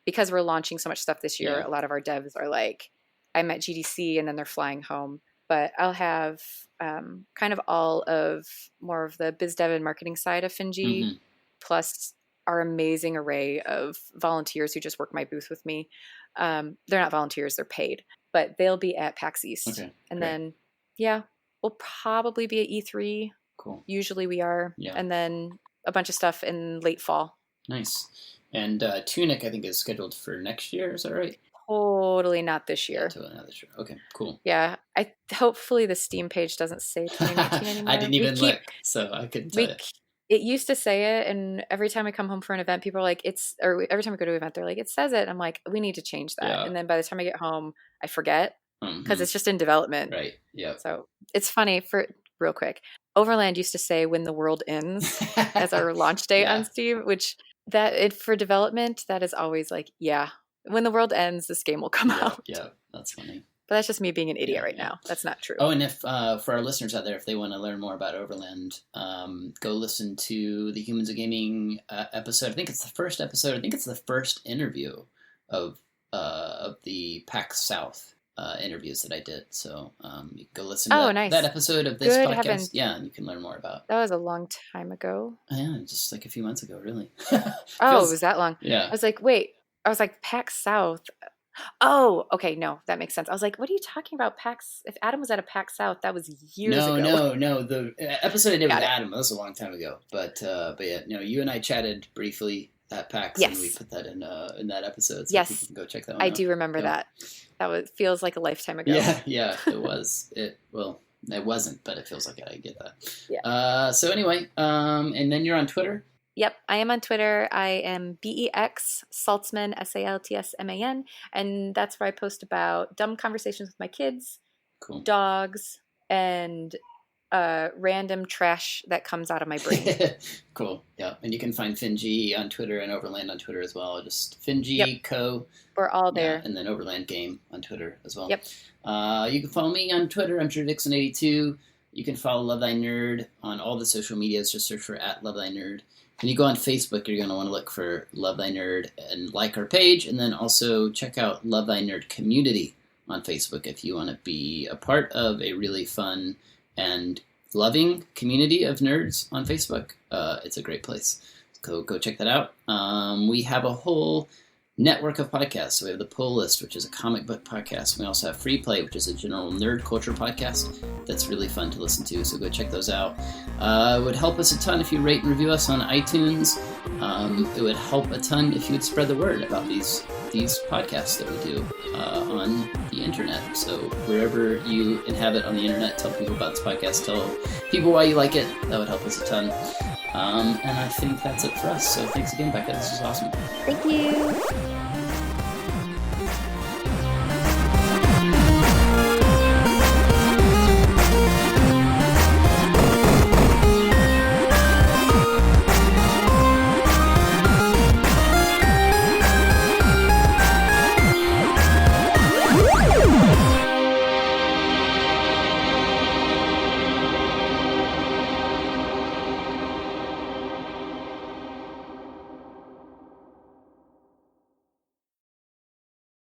Because we're launching so much stuff this year, a lot of our devs are like, I'm at GDC and then they're flying home. But I'll have kind of all of more of the biz dev and marketing side of Finji, plus our amazing array of volunteers who just work my booth with me. They're not volunteers, they're paid, but they'll be at PAX East. Okay, and then, we'll probably be at E3. Cool. Usually we are. Yeah. And then a bunch of stuff in late fall. Nice. And Tunic, I think, is scheduled for next year. Is that right? Totally not this year. Totally not this year. Okay, cool. Yeah. Hopefully the Steam page doesn't say 2019 anymore. I didn't even look, so I couldn't tell you. It used to say it, and every time I come home for an event, people are like, every time I go to an event, they're like, it says it. I'm like, we need to change that. Yeah. And then by the time I get home, I forget because it's just in development. Right, yeah. So it's funny for real quick. Overland used to say "when the world ends" as our launch date on Steam, which for development, that is always like, yeah, when the world ends, this game will come out. Yeah, that's funny. But that's just me being an idiot right now. That's not true. Oh, and if for our listeners out there, if they want to learn more about Overland, go listen to the Humans of Gaming episode. I think it's the first episode. I think it's the first interview of the PAX South interviews that I did. So you can go listen to that episode of this podcast. Heavens. Yeah, and you can learn more about. That was a long time ago. Yeah, just like a few months ago, really. It was that long? Yeah. I was like, wait. I was like, PAX South. Oh, okay. No, that makes sense. I was like, what are you talking about? PAX? If Adam was at a PAX South, that was years ago. No. The episode I did with Adam, that was a long time ago. But yeah, no, you and I chatted briefly at PAX, and we put that in that episode. So people can go check that one out. I do remember that. That feels like a lifetime ago. Yeah, it was. It wasn't, but it feels like it. I get that. Yeah. So anyway, and then you're on Twitter. Yep, I am on Twitter. I am BEX Saltsman, SALTSMAN, and that's where I post about dumb conversations with my kids, dogs, and random trash that comes out of my brain. Cool. Yeah, and you can find FinG on Twitter and Overland on Twitter as well. Just FinG Co. We're all there. And then Overland Game on Twitter as well. Yep. You can follow me on Twitter. I'm Dixon82. You can follow Love Thy Nerd on all the social medias. Just search for @LoveThyNerd. When you go on Facebook, you're going to want to look for Love Thy Nerd and like our page, and then also check out Love Thy Nerd Community on Facebook if you want to be a part of a really fun and loving community of nerds on Facebook. It's a great place. Go check that out. We have a whole network of podcasts. So we have the Pull List, which is a comic book podcast. We also have Free Play, which is a general nerd culture podcast that's really fun to listen to. So go check those out. It would help us a ton if you rate and review us on iTunes. It would help a ton if you would spread the word about these podcasts that we do on the internet. So wherever you inhabit on the internet, tell people about this podcast. Tell people why you like it. That would help us a ton. And I think that's it for us. So thanks again, Becca. This was awesome. Thank you.